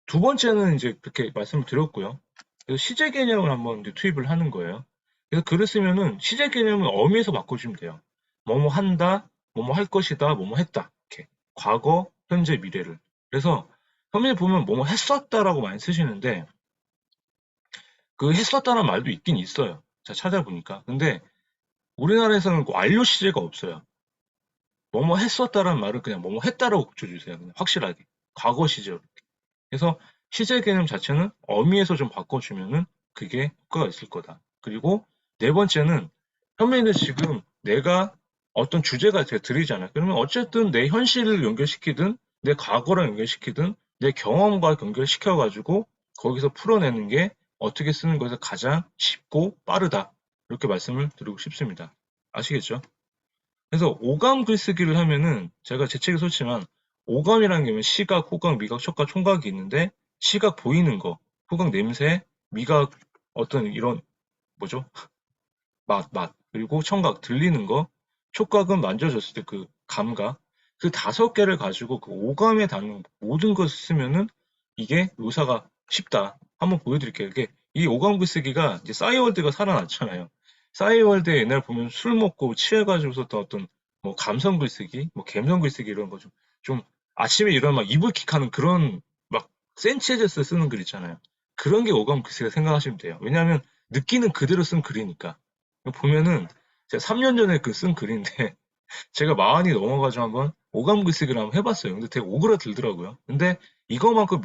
두 번째는 이제 그렇게 말씀을 드렸고요. 그래서 시제 개념을 한번 이제 투입을 하는 거예요. 그래서 글을 쓰면은 시제 개념은 어미에서 바꿔주면 돼요. 뭐뭐 한다, 뭐뭐 할 것이다, 뭐뭐 했다. 이렇게. 과거, 현재, 미래를. 그래서 선생님 보면 뭐뭐 했었다라고 많이 쓰시는데 그 했었다는 말도 있긴 있어요. 제가 찾아보니까. 근데 우리나라에서는 그 완료 시제가 없어요. 뭐뭐 했었다라는 말을 그냥 뭐뭐 했다라고 붙여주세요. 그냥 확실하게. 과거 시제. 그래서 시제 개념 자체는 어미에서 좀 바꿔주면은 그게 효과가 있을 거다. 그리고 네 번째는 현명이는 지금 내가 어떤 주제가 제가 들리잖아요. 그러면 어쨌든 내 현실을 연결시키든 내 과거랑 연결시키든 내 경험과 연결시켜가지고 거기서 풀어내는 게 어떻게 쓰는 것에서 가장 쉽고 빠르다. 이렇게 말씀을 드리고 싶습니다. 아시겠죠? 그래서 오감 글쓰기를 하면은 제가 제 책에 썼지만 오감이라는 게 시각, 후각, 미각, 촉각, 총각이 있는데 시각 보이는 거, 후각 냄새, 미각 어떤 이런 뭐죠? 맛, 그리고 청각 들리는 거, 촉각은 만져졌을 때 그 감각, 그 다섯 개를 가지고 그 오감에 닿는 모든 것을 쓰면은 이게 묘사가 쉽다. 한번 보여드릴게요. 이게 이 오감 글쓰기가 이제 싸이월드가 살아났잖아요. 싸이월드에 옛날 보면 술 먹고 취해가지고 썼던 어떤 뭐 감성 글쓰기, 뭐 감성 글쓰기 이런 거 좀 아침에 일어나면 막 이불킥하는 그런 막 센치해져서 쓰는 글 있잖아요. 그런 게 오감 글쓰기라 생각하시면 돼요. 왜냐하면 느끼는 그대로 쓴 글이니까. 보면은 제가 3년 전에 그 쓴 글인데 제가 마흔이 넘어가지고 한번 오감 글쓰기를 한번 해봤어요. 근데 되게 오그라들더라고요. 근데 이거만큼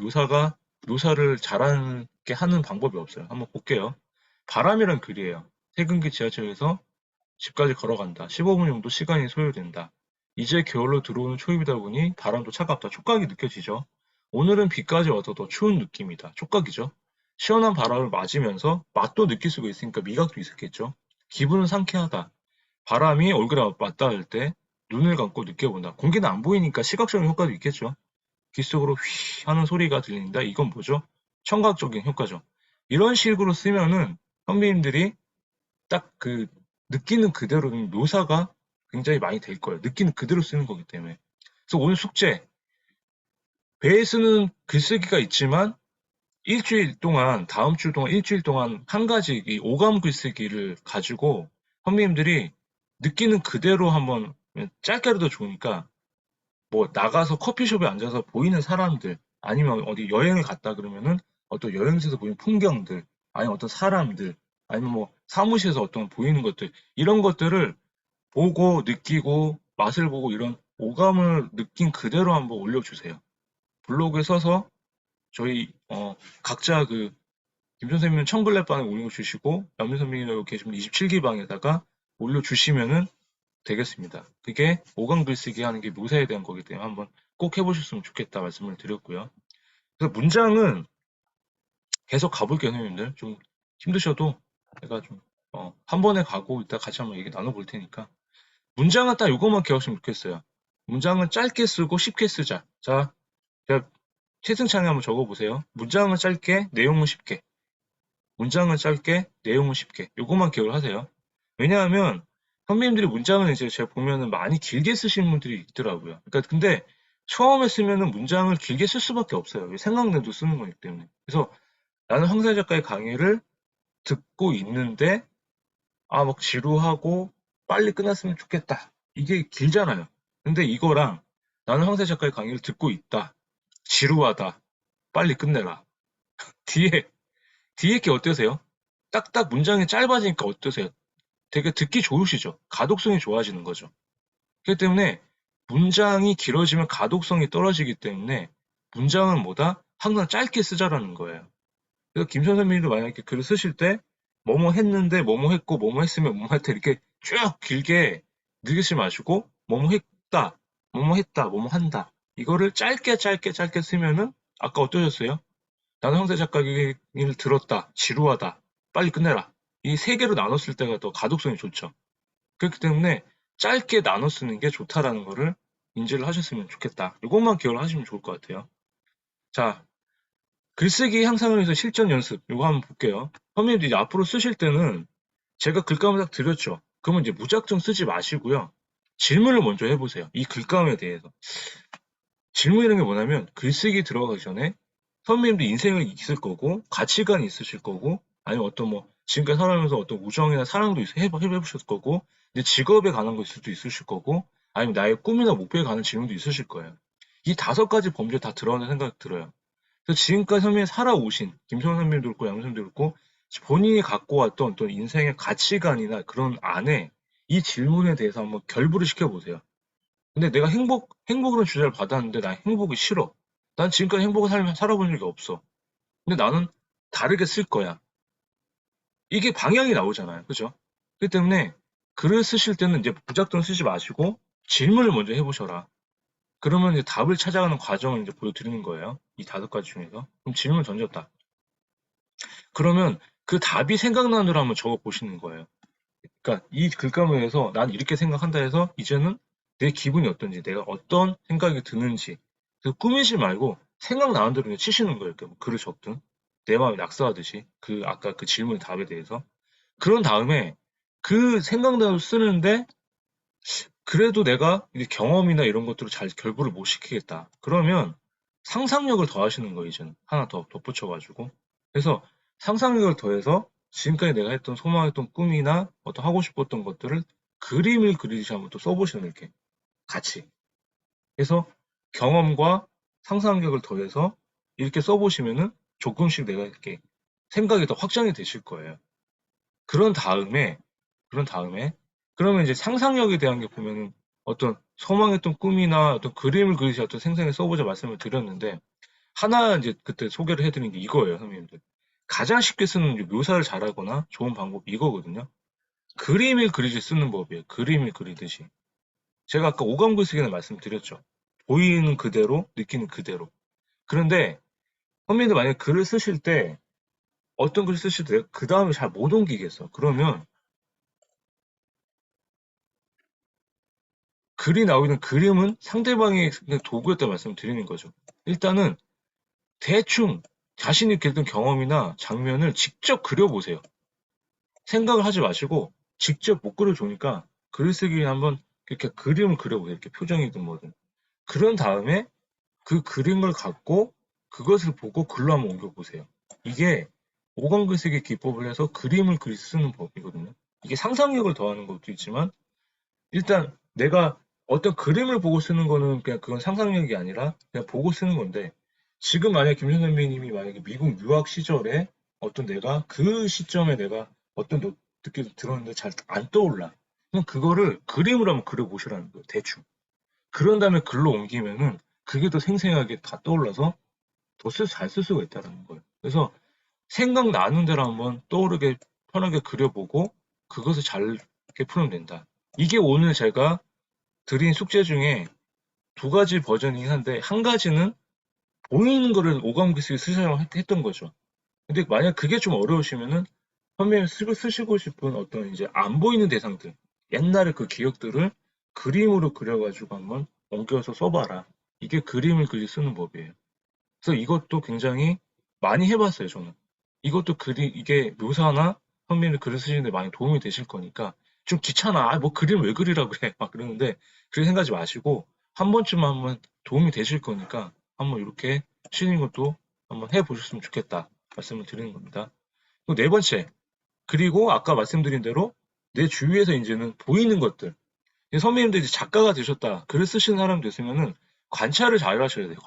묘사를 잘하게 하는 방법이 없어요. 한번 볼게요. 바람이란 글이에요. 퇴근길 지하철에서 집까지 걸어간다. 15분 정도 시간이 소요된다. 이제 겨울로 들어오는 초입이다 보니 바람도 차갑다. 촉각이 느껴지죠. 오늘은 비까지 와서 더 추운 느낌이다. 촉각이죠. 시원한 바람을 맞으면서 맛도 느낄 수가 있으니까 미각도 있었겠죠. 기분은 상쾌하다. 바람이 얼굴에 맞닿을 때 눈을 감고 느껴본다. 공기는 안 보이니까 시각적인 효과도 있겠죠. 귀 속으로 휘 하는 소리가 들린다. 이건 뭐죠? 청각적인 효과죠. 이런 식으로 쓰면은 선배님들이 딱 그 느끼는 그대로 묘사가 굉장히 많이 될 거예요. 느끼는 그대로 쓰는 거기 때문에. 그래서 오늘 숙제, 배에 쓰는 글쓰기가 있지만 일주일 동안, 다음 주 동안, 일주일 동안 한 가지 이 오감 글쓰기를 가지고 선배님들이 느끼는 그대로 한번 짧게라도 좋으니까 뭐 나가서 커피숍에 앉아서 보이는 사람들 아니면 어디 여행을 갔다 그러면은 어떤 여행지에서 보이는 풍경들 아니면 어떤 사람들 아니면 뭐 사무실에서 어떤 보이는 것들 이런 것들을 보고 느끼고 맛을 보고 이런 오감을 느낀 그대로 한번 올려주세요. 블로그에 써서 저희 각자 그 김 선생님은 청블랙방에 올려주시고 남민 선생님은 여기 계시면 27기 방에다가 올려주시면은 되겠습니다. 그게 오감 글쓰기 하는 게 묘사에 대한 거기 때문에 한번 꼭 해보셨으면 좋겠다 말씀을 드렸고요. 그래서 문장은 계속 가볼게요, 선생님들. 좀 힘드셔도 제가 좀, 한 번에 가고 이따 같이 한번 얘기 나눠볼 테니까. 문장은 딱 이것만 기억하시면 좋겠어요. 문장은 짧게 쓰고 쉽게 쓰자. 자, 제가 채팅창에 한번 적어보세요. 문장은 짧게, 내용은 쉽게. 문장은 짧게, 내용은 쉽게. 요것만 기억을 하세요. 왜냐하면 선배님들이 문장은 이제 제가 보면은 많이 길게 쓰시는 분들이 있더라고요. 그러니까 근데 처음에 쓰면은 문장을 길게 쓸 수밖에 없어요. 생각나는 대로 쓰는 거기 때문에. 그래서 나는 황사의 작가의 강의를 듣고 있는데, 막 지루하고 빨리 끝났으면 좋겠다. 이게 길잖아요. 근데 이거랑 나는 황사의 작가의 강의를 듣고 있다. 지루하다. 빨리 끝내라. 뒤에, 뒤에 게 어떠세요? 딱딱 문장이 짧아지니까 어떠세요? 되게 듣기 좋으시죠? 가독성이 좋아지는 거죠. 그렇기 때문에 문장이 길어지면 가독성이 떨어지기 때문에 문장은 뭐다? 항상 짧게 쓰자라는 거예요. 그래서 김 선생님도 만약에 글을 쓰실 때 뭐뭐 했는데 뭐뭐 했고 뭐뭐 했으면 뭐뭐 했다 이렇게 쭉 길게 느끼지 마시고 뭐뭐 했다, 뭐뭐 했다, 뭐뭐 한다 이거를 짧게 짧게 짧게 쓰면은 아까 어떠셨어요? 나는 황새 작가를 들었다, 지루하다, 빨리 끝내라. 이 세 개로 나눴을 때가 더 가독성이 좋죠. 그렇기 때문에 짧게 나눠 쓰는 게 좋다라는 거를 인지를 하셨으면 좋겠다. 이것만 기억을 하시면 좋을 것 같아요. 자, 글쓰기 향상을 위해서 실전 연습. 이거 한번 볼게요. 선생님도 이제 앞으로 쓰실 때는 제가 글감을 딱 드렸죠. 그러면 이제 무작정 쓰지 마시고요. 질문을 먼저 해보세요. 이 글감에 대해서. 질문이라는 게 뭐냐면 글쓰기 들어가기 전에 선배님도 인생이 있을 거고 가치관이 있으실 거고 아니면 어떤 뭐 지금까지 살아가면서 어떤 우정이나 사랑도 해보셨을 거고 이제 직업에 관한 거 있을 수도 있으실 거고 아니면 나의 꿈이나 목표에 관한 질문도 있으실 거예요. 이 다섯 가지 범죄 다 들어가는 생각이 들어요. 그래서 지금까지 선배님 살아오신 김성현 선배님도 그렇고 양 선생님도 그렇고 본인이 갖고 왔던 어떤 인생의 가치관이나 그런 안에 이 질문에 대해서 한번 결부를 시켜보세요. 근데 내가 행복이라는 주제를 받았는데 난 행복이 싫어. 난 지금까지 행복을 살아본 적이 없어. 근데 나는 다르게 쓸 거야. 이게 방향이 나오잖아요. 그죠? 그렇기 때문에 글을 쓰실 때는 이제 무작정 쓰지 마시고 질문을 먼저 해보셔라. 그러면 이제 답을 찾아가는 과정을 이제 보여드리는 거예요. 이 다섯 가지 중에서. 그럼 질문을 던졌다. 그러면 그 답이 생각나는 대로 한번 적어 보시는 거예요. 그러니까 이 글감에서 난 이렇게 생각한다 해서 이제는 내 기분이 어떤지, 내가 어떤 생각이 드는지 그 꾸미지 말고 생각나는 대로 그냥 치시는 거예요. 뭐 글을 적든 내 마음이 낙서하듯이 그 아까 그 질문 답에 대해서 그런 다음에 그 생각나는 대로 쓰는데 그래도 내가 이제 경험이나 이런 것들을 잘 결부를 못 시키겠다. 그러면 상상력을 더하시는 거예요, 이제는. 하나 더 덧붙여가지고. 그래서 상상력을 더해서 지금까지 내가 했던 소망했던 꿈이나 어떤 하고 싶었던 것들을 그림을 그리듯이 한번 또 써보시는 이렇게 같이. 그래서 경험과 상상력을 더해서 이렇게 써보시면은 조금씩 내가 이렇게 생각이 더 확장이 되실 거예요. 그런 다음에 그런 다음에 그러면 이제 상상력에 대한 게 보면은 어떤 소망했던 꿈이나 어떤 그림을 그리시 어떤 생생히 써보자 말씀을 드렸는데 하나 이제 그때 소개를 해드린 게 이거예요, 선생님들. 가장 쉽게 쓰는 묘사를 잘하거나 좋은 방법이 이거거든요. 그림을 그리듯이 쓰는 법이에요. 그림을 그리듯이. 제가 아까 오감 글쓰기는 말씀드렸죠. 보이는 그대로, 느끼는 그대로. 그런데 선생님들 만약에 글을 쓰실 때 어떤 글을 쓰실 때 그 다음에 잘 못 옮기겠어. 그러면 글이 나오는 그림은 상대방의 도구였다 말씀드리는 거죠. 일단은 대충 자신이 겪은 경험이나 장면을 직접 그려보세요. 생각을 하지 마시고 직접 못 그려주니까 글쓰기 한번 이렇게 그림을 그려보세요. 이렇게 표정이든 뭐든. 그런 다음에 그 그림을 갖고 그것을 보고 글로 한번 옮겨보세요. 이게 오감 글쓰기 기법을 해서 그림을 쓰는 법이거든요. 이게 상상력을 더하는 것도 있지만 일단 내가 어떤 그림을 보고 쓰는 거는 그냥 그건 상상력이 아니라 그냥 보고 쓰는 건데 지금 만약 김선 선배님이 만약에 미국 유학 시절에 어떤 내가 그 시점에 내가 어떤 느낌을 들었는데 잘 안 떠올라. 그럼 그거를 그림으로 한번 그려보시라는 거예요. 대충. 그런 다음에 글로 옮기면은 그게 더 생생하게 다 떠올라서 더 잘 쓸 수가 있다는 거예요. 그래서 생각나는 대로 한번 떠오르게 편하게 그려보고 그것을 잘 이렇게 풀면 된다. 이게 오늘 제가 드린 숙제 중에 두 가지 버전이긴 한데 한 가지는 보이는 거를 오감 글쓰기 쓰시라고 했던 거죠. 근데 만약 그게 좀 어려우시면은 선배님 쓰시고 싶은 어떤 이제 안 보이는 대상들 옛날의 그 기억들을 그림으로 그려가지고 한번 옮겨서 써봐라. 이게 그림을 그리 쓰는 법이에요. 그래서 이것도 굉장히 많이 해봤어요, 저는. 이것도 이게 묘사나 선배님 글을 쓰시는데 많이 도움이 되실 거니까 좀 귀찮아. 뭐 그림 왜 그리라고 그래. 막 그러는데 그렇게 생각하지 마시고 한 번쯤은 한번 도움이 되실 거니까 한번 이렇게 쉬는 것도 한번 해보셨으면 좋겠다 말씀을 드리는 겁니다. 그리고 네 번째, 그리고 아까 말씀드린 대로 내 주위에서 이제는 보이는 것들, 선배님도 이제 작가가 되셨다, 글을 쓰시는 사람 됐으면은 관찰을 잘 하셔야 돼요.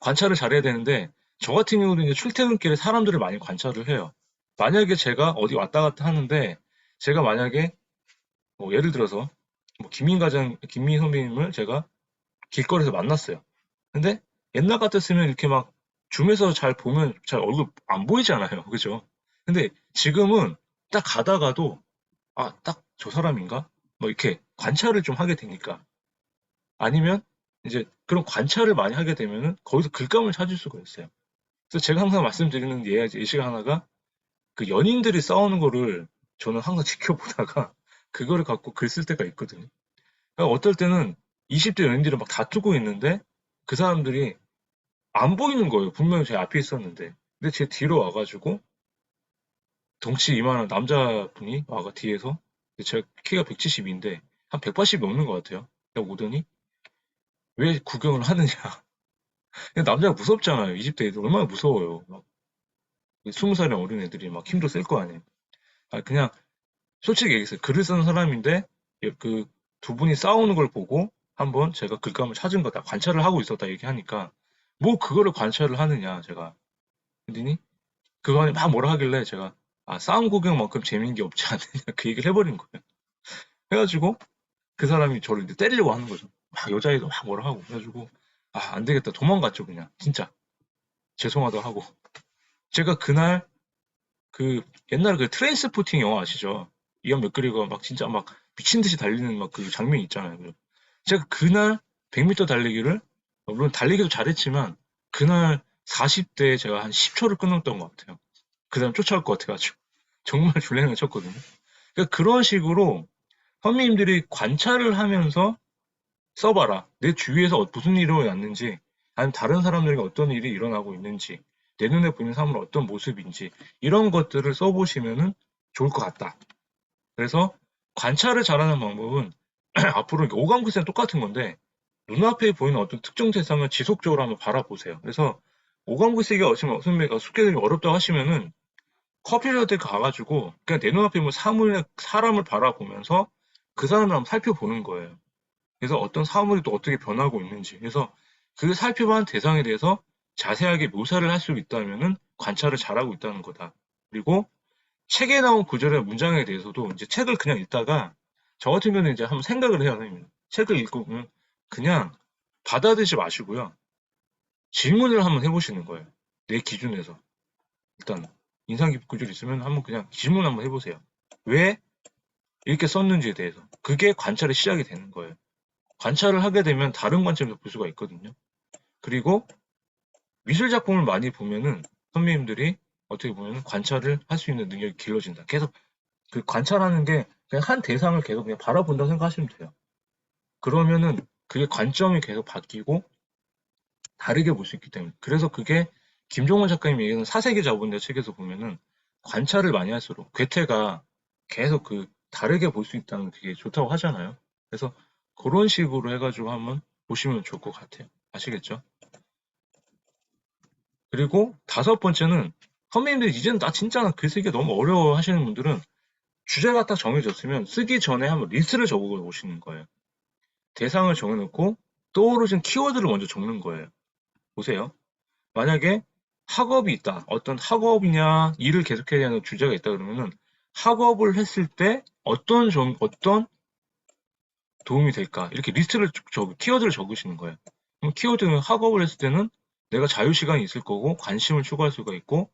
관찰을 잘해야 되는데, 저 같은 경우는 이제 출퇴근길에 사람들을 많이 관찰을 해요. 만약에 제가 어디 왔다 갔다 하는데, 제가 만약에 뭐 예를 들어서 뭐 김민 선배님을 제가 길거리에서 만났어요. 근데 옛날 같았으면 이렇게 막 줌에서 잘 보면 잘 얼굴 안 보이잖아요. 그죠? 근데 지금은 딱 가다가도 아, 딱 저 사람인가? 뭐 이렇게 관찰을 좀 하게 되니까. 아니면 이제 그런 관찰을 많이 하게 되면은 거기서 글감을 찾을 수가 있어요. 그래서 제가 항상 말씀드리는 예시가 하나가 그 연인들이 싸우는 거를 저는 항상 지켜보다가 그거를 갖고 글 쓸 때가 있거든요. 그러니까 어떨 때는 20대 연인들이 막 다투고 있는데 그 사람들이 안 보이는 거예요. 분명히 제 앞에 있었는데. 근데 제 뒤로 와가지고 덩치 이만한 남자분이 와가 뒤에서 제가 키가 170인데 한 180 넘는 것 같아요. 그냥 오더니 왜 구경을 하느냐. 그냥 남자가 무섭잖아요. 20대 애들 얼마나 무서워요. 막 20살의 어린 애들이 막 힘도 쓸 거 아니에요. 아, 그냥 솔직히 얘기했어요. 글을 쓰는 사람인데 그 두 분이 싸우는 걸 보고 한번 제가 글감을 찾은 거다. 관찰을 하고 있었다 얘기하니까 뭐 그거를 관찰을 하느냐 제가. 그랬더니 그거 막 뭐라 하길래 제가 아, 싸움 구경만큼 재밌는 게 없지 않느냐 그 얘기를 해버린 거예요. 해가지고 그 사람이 저를 이제 때리려고 하는 거죠. 막 여자애도 막 뭐라 하고 그래가지고 아, 안 되겠다 도망갔죠 그냥 진짜 죄송하다 하고 제가 그날 그 옛날 그 트레인스포팅 영화 아시죠? 이안 맥그리거 막 진짜 막 미친 듯이 달리는 막 그 장면이 있잖아요. 제가 그날 100m 달리기를 물론 달리기도 잘했지만 그날 40대에 제가 한 10초를 끊었던 것 같아요. 그 다음 쫓아올 것 같아가지고 정말 줄랭을 쳤거든요. 그러니까 그런 식으로 선배님들이 관찰을 하면서 써봐라. 내 주위에서 무슨 일이 일어났는지, 아니면 다른 사람들에게 어떤 일이 일어나고 있는지, 내 눈에 보이는 사람은 어떤 모습인지, 이런 것들을 써보시면 좋을 것 같다. 그래서 관찰을 잘하는 방법은 앞으로 오감글세는 똑같은 건데, 눈앞에 보이는 어떤 특정 대상을 지속적으로 한번 바라보세요. 그래서 오감글세가 어쩌면 선배가 숙제들이 어렵다고 하시면은 커피숍에 가가지고 그냥 내 눈앞에 뭐 사람을 바라보면서 그 사람을 한번 살펴보는 거예요. 그래서 어떤 사물이 또 어떻게 변하고 있는지. 그래서 그 살펴본 대상에 대해서 자세하게 묘사를 할 수 있다면은 관찰을 잘하고 있다는 거다. 그리고 책에 나온 구절의 문장에 대해서도 이제 책을 그냥 읽다가 저 같은 경우는 이제 한번 생각을 해요, 선생님. 책을 읽고 그냥 받아들이지 마시고요. 질문을 한번 해보시는 거예요. 내 기준에서. 일단 인상 깊은 구절이 있으면 한번 그냥 질문 한번 해보세요. 왜 이렇게 썼는지에 대해서. 그게 관찰의 시작이 되는 거예요. 관찰을 하게 되면 다른 관점에서 볼 수가 있거든요. 그리고 미술 작품을 많이 보면은 선배님들이 어떻게 보면 관찰을 할 수 있는 능력이 길러진다. 계속 그 관찰하는 게 그냥 한 대상을 계속 그냥 바라본다고 생각하시면 돼요. 그러면은 그게 관점이 계속 바뀌고 다르게 볼 수 있기 때문에. 그래서 그게 김종원 작가님 얘기하는 사색의 자본의 책에서 보면은 관찰을 많이 할수록 괴테가 계속 그 다르게 볼 수 있다는 게 좋다고 하잖아요. 그래서 그런 식으로 해가지고 한번 보시면 좋을 것 같아요. 아시겠죠? 그리고 다섯 번째는 선배님들이 이제는 나 진짜 글쓰기가 너무 어려워 하시는 분들은 주제가 딱 정해졌으면 쓰기 전에 한번 리스트를 적어 보시는 거예요. 대상을 정해놓고 떠오르신 키워드를 먼저 적는 거예요. 보세요. 만약에 학업이 있다. 어떤 학업이냐, 일을 계속해야 하는 주제가 있다 그러면은 학업을 했을 때 어떤 도움이 될까? 이렇게 리스트를 키워드를 적으시는 거예요. 그럼 키워드는 학업을 했을 때는 내가 자유시간이 있을 거고 관심을 추구할 수가 있고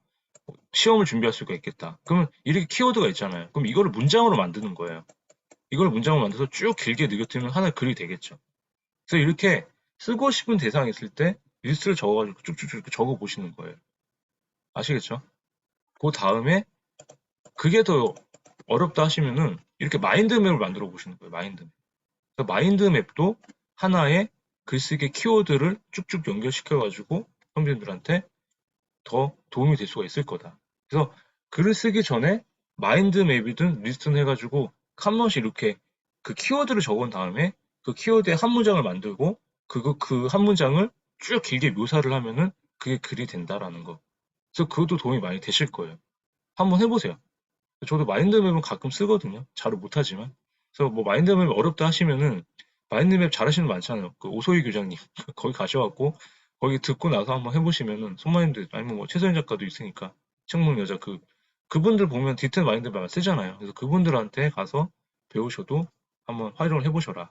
시험을 준비할 수가 있겠다. 그러면 이렇게 키워드가 있잖아요. 그럼 이거를 문장으로 만드는 거예요. 이걸 문장으로 만들어서 쭉 길게 느껴뜨리면 하나의 글이 되겠죠. 그래서 이렇게 쓰고 싶은 대상이 있을 때 리스트를 적어가지고 쭉쭉쭉 적어 보시는 거예요. 아시겠죠? 그 다음에 그게 더 어렵다 하시면은 이렇게 마인드맵을 만들어 보시는 거예요. 마인드맵. 그래서 마인드맵도 하나의 글쓰기 키워드를 쭉쭉 연결시켜가지고 선배님들한테 더 도움이 될 수가 있을 거다. 그래서 글을 쓰기 전에 마인드맵이든 리스트는 해가지고 칸넛이 이렇게 그 키워드를 적은 다음에 그 키워드에 한 문장을 만들고 그 한 문장을 쭉 길게 묘사를 하면은 그게 글이 된다라는 거. 그래서 그것도 도움이 많이 되실 거예요. 한번 해보세요. 저도 마인드맵은 가끔 쓰거든요. 잘은 못하지만. 그래서 뭐 마인드맵 어렵다 하시면은 마인드맵 잘하시는 분 많잖아요. 그 오소희 교장님 거기 가셔갖고 거기 듣고 나서 한번 해보시면은 손마인드 아니면 뭐 최소연 작가도 있으니까 청문 여자 그분들 보면 디테일 마인드맵 쓰잖아요. 그래서 그분들한테 가서 배우셔도 한번 활용을 해보셔라.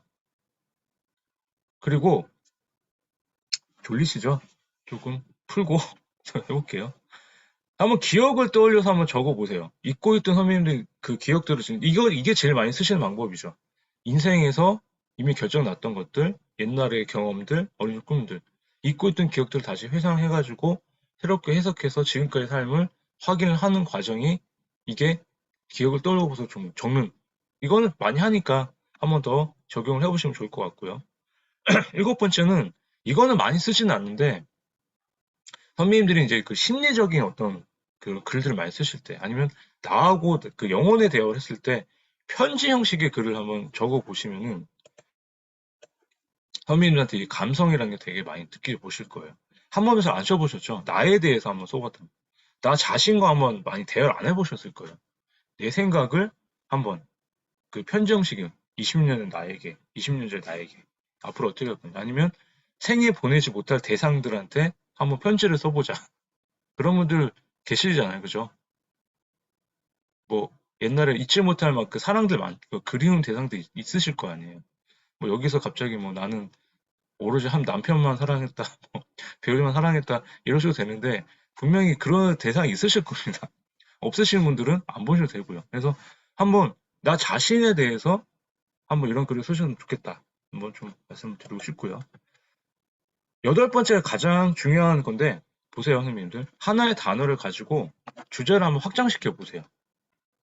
그리고 졸리시죠? 조금 풀고 해볼게요. 한번 기억을 떠올려서 한번 적어보세요. 잊고 있던 선배님들 그 기억들을 지금 이게 제일 많이 쓰시는 방법이죠. 인생에서 이미 결정 났던 것들, 옛날의 경험들, 어린 꿈들, 잊고 있던 기억들을 다시 회상해가지고 새롭게 해석해서 지금까지 삶을 확인을 하는 과정이 이게 기억을 떠올려서 좀 적는 이거는 많이 하니까 한번 더 적용을 해보시면 좋을 것 같고요. 일곱 번째는 이거는 많이 쓰지는 않는데 선배님들이 이제 그 심리적인 어떤 그 글들을 많이 쓰실 때 아니면 나하고 그 영혼의 대화를 했을 때 편지 형식의 글을 한번 적어 보시면은 선배님들한테 이 감성이라는 게 되게 많이 느끼게 보실 거예요. 한 번에서 안 써보셨죠? 나에 대해서 한번 써봤다. 나 자신과 한번 많이 대화를 안 해보셨을 거예요. 내 생각을 한번 그 편지 형식의 20년은 나에게, 20년 전 나에게 앞으로 어떻게 할 건지 아니면 생에 보내지 못할 대상들한테 한번 편지를 써보자. 그런 분들 계시잖아요, 그죠? 뭐 옛날에 잊지 못할 막 그 사랑들 그 그리운 대상들 있으실 거 아니에요. 뭐 여기서 갑자기 뭐 나는 오로지 한 남편만 사랑했다, 뭐 배우만 사랑했다 이러셔도 되는데 분명히 그런 대상이 있으실 겁니다. 없으신 분들은 안 보셔도 되고요. 그래서 한번 나 자신에 대해서 한번 이런 글을 쓰시면 좋겠다. 한번 좀 말씀드리고 싶고요. 여덟 번째가 가장 중요한 건데 보세요, 선생님들. 하나의 단어를 가지고 주제를 한번 확장시켜 보세요.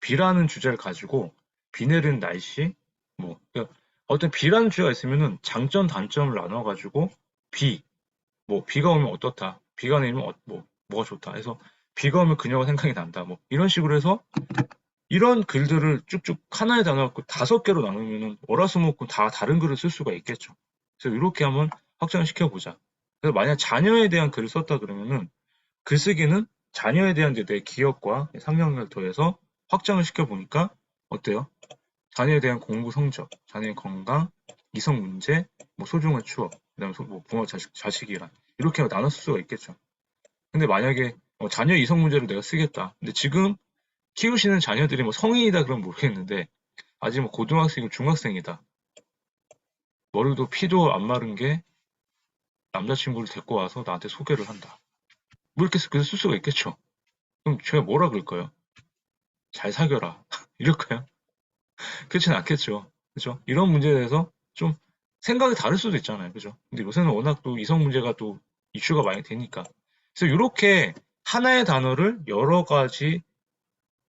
비라는 주제를 가지고 비 내리는 날씨, 뭐 그러니까 어떤 비라는 주제가 있으면은 장점 단점을 나눠 가지고 비, 뭐 비가 오면 어떻다, 비가 내리면 뭐가 좋다 해서 비가 오면 그녀가 생각이 난다, 뭐 이런 식으로 해서 이런 글들을 쭉쭉 하나의 단어 갖고 다섯 개로 나누면은 월화수목금 다 다른 글을 쓸 수가 있겠죠. 그래서 이렇게 한번 확장을 시켜보자. 그래서 만약 자녀에 대한 글을 썼다 그러면은 글쓰기는 자녀에 대한 내 기억과 상상력을 더해서 확장을 시켜보니까 어때요? 자녀에 대한 공부 성적, 자녀의 건강, 이성 문제, 뭐 소중한 추억, 그다음에 뭐 부모 자식이랑 이렇게 나눌 수가 있겠죠. 근데 만약에 자녀 이성 문제를 내가 쓰겠다. 근데 지금 키우시는 자녀들이 뭐 성인이다 그러면 모르겠는데 아직 뭐 고등학생이고 중학생이다. 머리도 피도 안 마른 게 남자친구를 데리고 와서 나한테 소개를 한다. 뭐 이렇게 쓸 수가 있겠죠. 그럼 제가 뭐라 그럴까요? 잘 사겨라. 이럴까요? 그렇진 않겠죠. 그죠? 이런 문제에 대해서 좀 생각이 다를 수도 있잖아요. 그죠? 근데 요새는 워낙 또 이성 문제가 또 이슈가 많이 되니까. 그래서 이렇게 하나의 단어를 여러 가지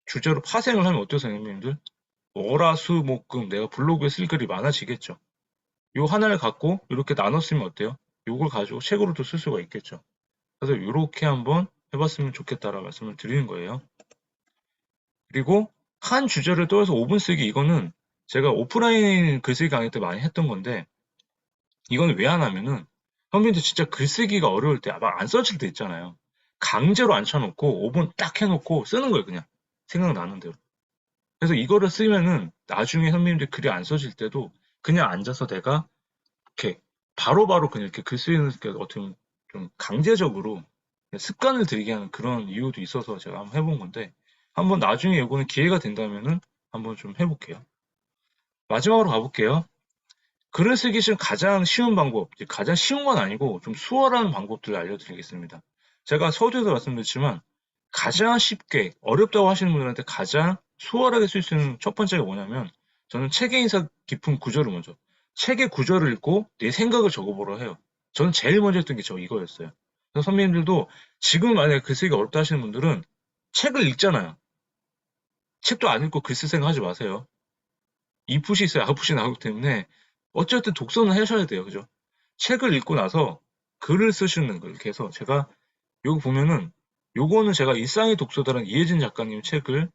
주제로 파생을 하면 어떠세요, 선생님들? 월화수목금 내가 블로그에 쓸 글이 많아지겠죠. 요 하나를 갖고 이렇게 나눠 쓰면 어때요? 요걸 가지고 책으로도 쓸 수가 있겠죠. 그래서 이렇게 한번 해봤으면 좋겠다라는 말씀을 드리는 거예요. 그리고 한 주제를 떠서 5분 쓰기 이거는 제가 오프라인 글쓰기 강의 때 많이 했던 건데 이거는 왜 하냐면은 선배님들 진짜 글쓰기가 어려울 때 막 안 써질 때 있잖아요. 강제로 앉혀놓고 5분 딱 해놓고 쓰는 거예요, 그냥. 생각나는 대로. 그래서 이거를 쓰면은 나중에 선배님들 글이 안 써질 때도 그냥 앉아서 내가 이렇게 바로바로 그냥 이렇게 글 쓰는 게 어떻게 보면 좀 강제적으로 습관을 들이게 하는 그런 이유도 있어서 제가 한번 해본 건데 한번 나중에 이거는 기회가 된다면은 한번 좀 해볼게요. 마지막으로 가볼게요. 글을 쓰기 중 가장 쉬운 방법, 가장 쉬운 건 아니고 좀 수월한 방법들을 알려드리겠습니다. 제가 서두에도 말씀드렸지만 가장 쉽게 어렵다고 하시는 분들한테 가장 수월하게 쓸 수 있는 첫 번째가 뭐냐면 저는 책의 인상 깊은 구절을 먼저 책의 구절을 읽고 내 생각을 적어보라 해요. 저는 제일 먼저 했던 게 저 이거였어요. 그래서 선배님들도 지금 만약에 글쓰기가 어렵다 하시는 분들은 책을 읽잖아요. 책도 안 읽고 글 쓸 생각 하지 마세요. 인풋이 있어야 아웃풋이 나오기 때문에 어쨌든 독서는 하셔야 돼요. 그죠? 책을 읽고 나서 글을 쓰시는 거 이렇게 해서 제가 요거 보면은 요거는 제가 일상의 독서다라는 이혜진 작가님 책을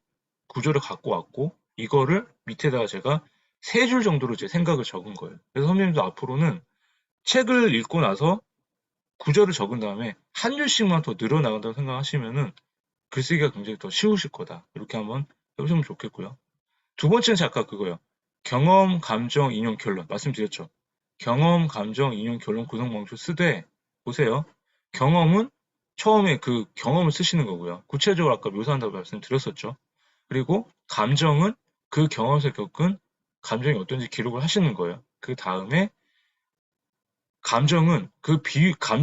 구조를 갖고 왔고 이거를 밑에다가 제가 세 줄 정도로 제 생각을 적은 거예요. 그래서 선배님도 앞으로는 책을 읽고 나서 구절을 적은 다음에 한 줄씩만 더 늘어나간다고 생각하시면은 글쓰기가 굉장히 더 쉬우실 거다. 이렇게 한번 해보시면 좋겠고요. 두 번째는 아까 그거예요. 경험, 감정, 인용, 결론. 말씀드렸죠. 경험, 감정, 인용, 결론, 구성, 멈춰 쓰되 보세요. 경험은 처음에 그 경험을 쓰시는 거고요. 구체적으로 아까 묘사한다고 말씀드렸었죠. 그리고 감정은 그 경험에서 겪은 감정이 어떤지 기록을 하시는 거예요. 그 다음에 감정은 그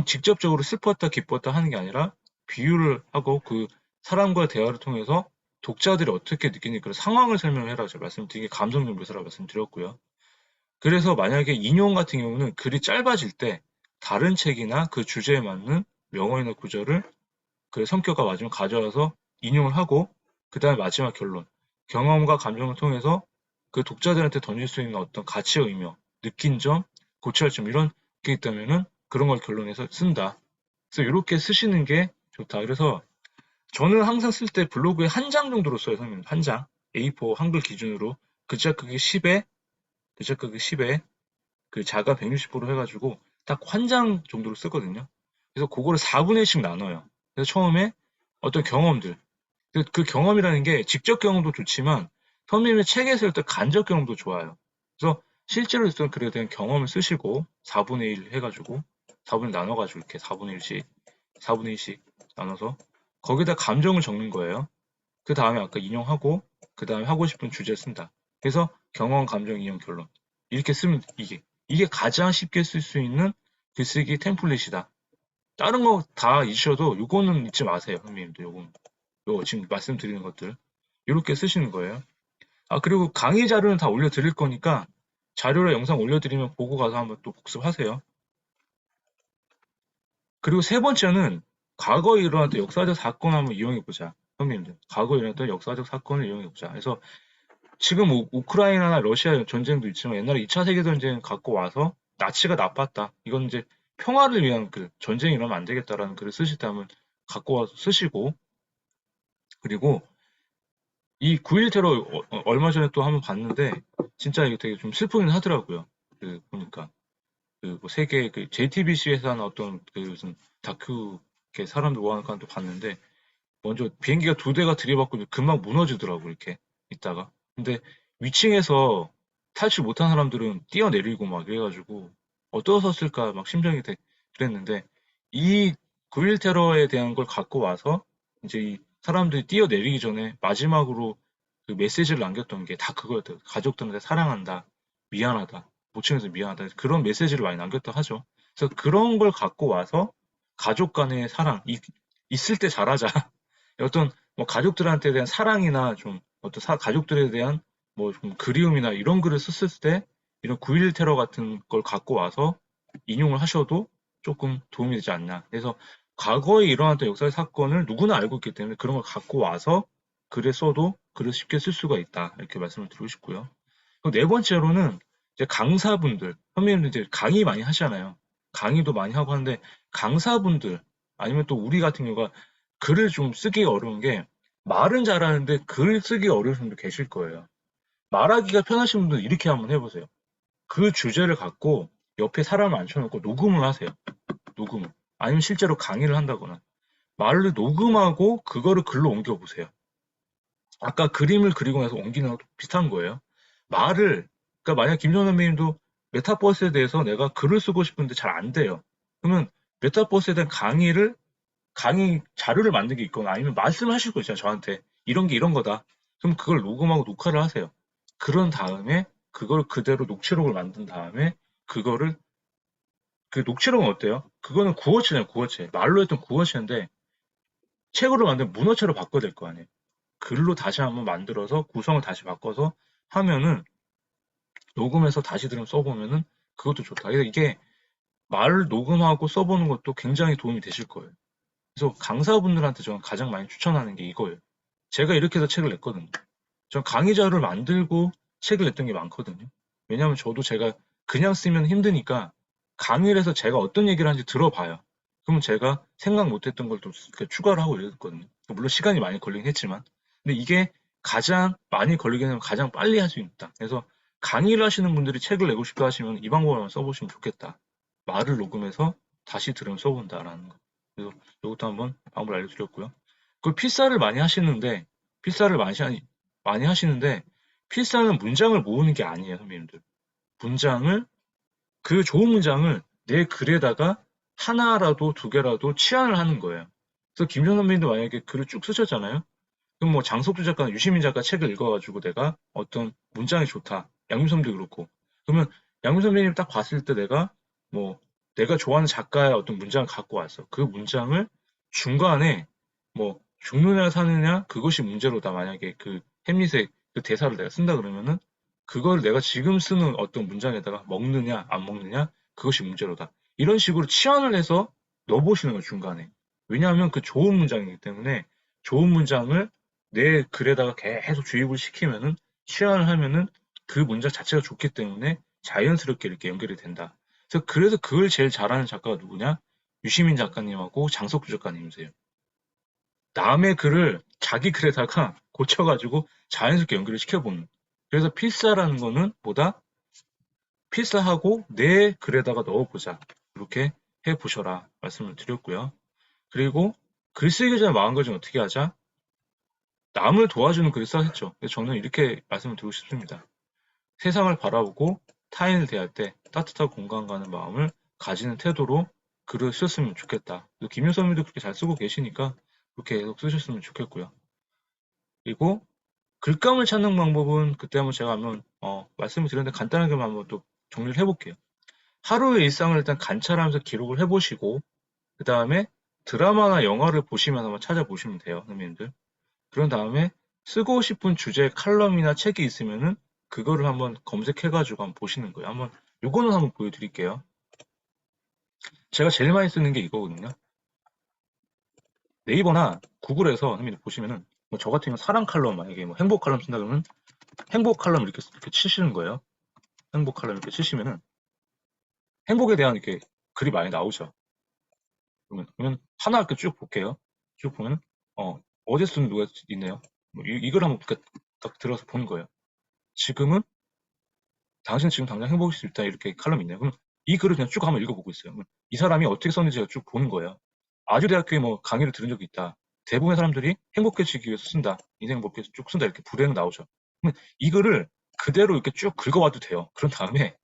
직접적으로 슬펐다, 기뻤다 하는 게 아니라 비유를 하고 그 사람과의 대화를 통해서 독자들이 어떻게 느끼는지 그런 상황을 설명해라 제가 말씀드린 게 감정적 묘사라고 말씀드렸고요. 그래서 만약에 인용 같은 경우는 글이 짧아질 때 다른 책이나 그 주제에 맞는 명언이나 구절을 그 성격과 맞으면 가져와서 인용을 하고 그 다음에 마지막 결론. 경험과 감정을 통해서 그 독자들한테 던질 수 있는 어떤 가치의 의미, 느낀 점, 고쳐야 할 점 이런 게 있다면은 그런 걸 결론해서 쓴다. 그래서 이렇게 쓰시는 게 좋다. 그래서 저는 항상 쓸 때 블로그에 한 장 정도로 써요, 선생님. 한 장. A4 한글 기준으로 글자 크기 10에 글자 크기 10에 그 자가 160% 해가지고 딱 한 장 정도로 쓰거든요. 그래서 그거를 4분의 1씩 나눠요. 그래서 처음에 어떤 경험들, 그 경험이라는 게 직접 경험도 좋지만 선생님의 책에서 읽을 때 간접 경험도 좋아요. 그래서 실제로 있었던 글에 대한 경험을 쓰시고 4분의 1 해가지고 4분의 나눠가지고 이렇게 4분의 1씩 나눠서 거기다 감정을 적는 거예요. 그 다음에 아까 인용하고 그 다음에 하고 싶은 주제 쓴다. 그래서 경험, 감정, 인용, 결론 이렇게 쓰면 이게 가장 쉽게 쓸 수 있는 글쓰기 템플릿이다. 다른 거 다 잊으셔도 요거는 잊지 마세요, 선생님도 요거 지금 말씀드리는 것들 이렇게 쓰시는 거예요. 아 그리고 강의 자료는 다 올려드릴 거니까 자료랑 영상 올려드리면 보고 가서 한번 또 복습하세요. 그리고 세 번째는 과거에 일어났던 역사적 사건을 한번 이용해보자. 선생님들 과거에 일어났던 역사적 사건을 이용해보자. 그래서 지금 우크라이나나 러시아 전쟁도 있지만 옛날에 2차 세계전쟁 갖고 와서 나치가 나빴다. 이건 이제 평화를 위한 그 전쟁이 일어나면 안 되겠다라는 글을 쓰실 때 한번 갖고 와서 쓰시고 그리고 이 9.1 테러 얼마 전에 또 한번 봤는데 진짜 이게 되게 좀 슬프긴 하더라고요. 그 보니까 그뭐 세계 그 JTBC에서 하는 어떤 그 무슨 다큐 이렇게 사람들 모아놓고 또 봤는데 먼저 비행기가 두 대가 들이받고 금방 무너지더라고 이렇게 있다가 근데 위층에서 탈출 못한 사람들은 뛰어내리고 막 이래가지고 어떠셨을까 막 심정이 그랬는데 이 9.1 테러에 대한 걸 갖고 와서 이제 이 사람들이 뛰어내리기 전에 마지막으로 그 메시지를 남겼던 게 다 그거였대요. 가족들한테 사랑한다, 미안하다, 모층에서 미안하다 그런 메시지를 많이 남겼다 하죠. 그래서 그런 걸 갖고 와서 가족 간의 사랑 있을 때 잘하자. 어떤 뭐 가족들한테 대한 사랑이나 좀 어떤 가족들에 대한 뭐 좀 그리움이나 이런 글을 썼을 때 이런 9.1 테러 같은 걸 갖고 와서 인용을 하셔도 조금 도움이 되지 않나. 그래서 과거에 일어났던 역사의 사건을 누구나 알고 있기 때문에 그런 걸 갖고 와서 글에 써도 글을 쉽게 쓸 수가 있다. 이렇게 말씀을 드리고 싶고요. 그리고 네 번째로는 이제 강사분들, 선생님들 이제 강의 많이 하시잖아요. 강의도 많이 하고 하는데 강사분들 아니면 또 우리 같은 경우가 글을 좀 쓰기 어려운 게 말은 잘하는데 글 쓰기 어려우신 분도 계실 거예요. 말하기가 편하신 분들은 이렇게 한번 해보세요. 그 주제를 갖고 옆에 사람을 앉혀놓고 녹음을 하세요. 녹음을. 아니면 실제로 강의를 한다거나 말을 녹음하고 그거를 글로 옮겨보세요. 아까 그림을 그리고 나서 옮기는 것도 비슷한 거예요. 말을 그러니까 만약 김선 선배님도 메타버스에 대해서 내가 글을 쓰고 싶은데 잘 안 돼요. 그러면 메타버스에 대한 강의 자료를 만든 게 있거나 아니면 말씀하실 거 있잖아요, 저한테. 이런 게 이런 거다. 그럼 그걸 녹음하고 녹화를 하세요. 그런 다음에 그걸 그대로 녹취록을 만든 다음에 그거를 그 녹취록은 어때요? 그거는 구어체잖아요, 구어체. 말로 했던 구어체인데 책으로 만든 문어체로 바꿔야 될 거 아니에요. 글로 다시 한번 만들어서 구성을 다시 바꿔서 하면은 녹음해서 다시 들으면 써보면은 그것도 좋다. 그래서 이게 말을 녹음하고 써보는 것도 굉장히 도움이 되실 거예요. 그래서 강사분들한테 저는 가장 많이 추천하는 게 이거예요. 제가 이렇게 해서 책을 냈거든요. 전 강의 자료를 만들고 책을 냈던 게 많거든요. 왜냐하면 저도 제가 그냥 쓰면 힘드니까 강의를 해서 제가 어떤 얘기를 하는지 들어봐요. 그러면 제가 생각 못했던 걸 또 추가를 하고 이랬거든요. 물론 시간이 많이 걸리긴 했지만. 근데 이게 가장 많이 걸리긴 하면 가장 빨리 할 수 있다. 그래서 강의를 하시는 분들이 책을 내고 싶다 하시면 이 방법을 한번 써보시면 좋겠다. 말을 녹음해서 다시 들으면 써본다라는 거. 그래서 이것도 한번 방법을 알려드렸고요. 그 필사를 많이 하시는데, 필사를 많이 하시는데, 필사는 문장을 모으는 게 아니에요, 선배님들. 문장을, 그 좋은 문장을 내 글에다가 하나라도 두 개라도 치환을 하는 거예요. 그래서 김정 선배님도 만약에 글을 쭉 쓰셨잖아요. 그럼 뭐 장석주 작가나 유시민 작가 책을 읽어가지고 내가 어떤 문장이 좋다. 양윤섬도 그렇고. 그러면 양윤 선배님 딱 봤을 때 뭐 내가 좋아하는 작가의 어떤 문장을 갖고 왔어. 그 문장을 중간에 뭐 죽느냐 사느냐 그것이 문제로다. 만약에 그 햄릿의 그 대사를 내가 쓴다 그러면은 그걸 내가 지금 쓰는 어떤 문장에다가 먹느냐 안 먹느냐 그것이 문제로다. 이런 식으로 치환을 해서 넣어보시는 거예요, 중간에. 왜냐하면 그 좋은 문장이기 때문에 좋은 문장을 내 글에다가 계속 주입을 시키면은 치환을 하면은 그 문장 자체가 좋기 때문에 자연스럽게 이렇게 연결이 된다. 그래서 그걸 제일 잘하는 작가가 누구냐? 유시민 작가님하고 장석주 작가님이세요. 남의 글을 자기 글에다가 고쳐가지고 자연스럽게 연결을 시켜보는. 그래서 필사라는 거는 뭐다? 필사하고 내 글에다가 넣어보자. 이렇게 해보셔라 말씀을 드렸고요. 그리고 글쓰기 전에 마음가짐 어떻게 하자? 남을 도와주는 글을 써야겠죠. 그래서 저는 이렇게 말씀을 드리고 싶습니다. 세상을 바라보고 타인을 대할 때 따뜻하고 공감 가는 마음을 가지는 태도로 글을 쓰셨으면 좋겠다. 김효선님도 그렇게 잘 쓰고 계시니까 그렇게 계속 쓰셨으면 좋겠고요. 그리고 글감을 찾는 방법은 그때 한번 제가 한번 말씀을 드렸는데 간단하게만 한번 또 정리를 해볼게요. 하루의 일상을 일단 관찰하면서 기록을 해보시고 그 다음에 드라마나 영화를 보시면서 한번 찾아보시면 돼요, 선생님들. 그런 다음에 쓰고 싶은 주제 칼럼이나 책이 있으면은 그거를 한번 검색해가지고 한번 보시는 거예요. 요거는 한번 보여드릴게요. 제가 제일 많이 쓰는 게 이거거든요. 네이버나 구글에서 선생님들 보시면은 뭐저 같은 경우 사랑 칼럼 만약에 뭐 행복 칼럼 쓴다 그러면 행복 칼럼 이렇게 치시는 거예요. 행복 칼럼 이렇게 치시면은 행복에 대한 이렇게 글이 많이 나오죠. 그러면 하나 이렇게 쭉 볼게요. 쭉 보면 어제 쓴 누가 있네요. 뭐 이걸 한번 딱 들어서 보는 거예요. 지금은 당신 지금 당장 행복일 수 있다 이렇게 칼럼이 있네요. 그럼 이 글을 그냥 쭉 한번 읽어보고 있어요. 이 사람이 어떻게 썼는지 제가 쭉 보는 거예요. 아주대학교에 뭐 강의를 들은 적이 있다. 대부분의 사람들이 행복해지기 위해서 쓴다. 인생 행복해서 쭉 쓴다. 이렇게 불에는 나오죠. 그러면 이 글을 그대로 이렇게 쭉 긁어와도 돼요. 그런 다음에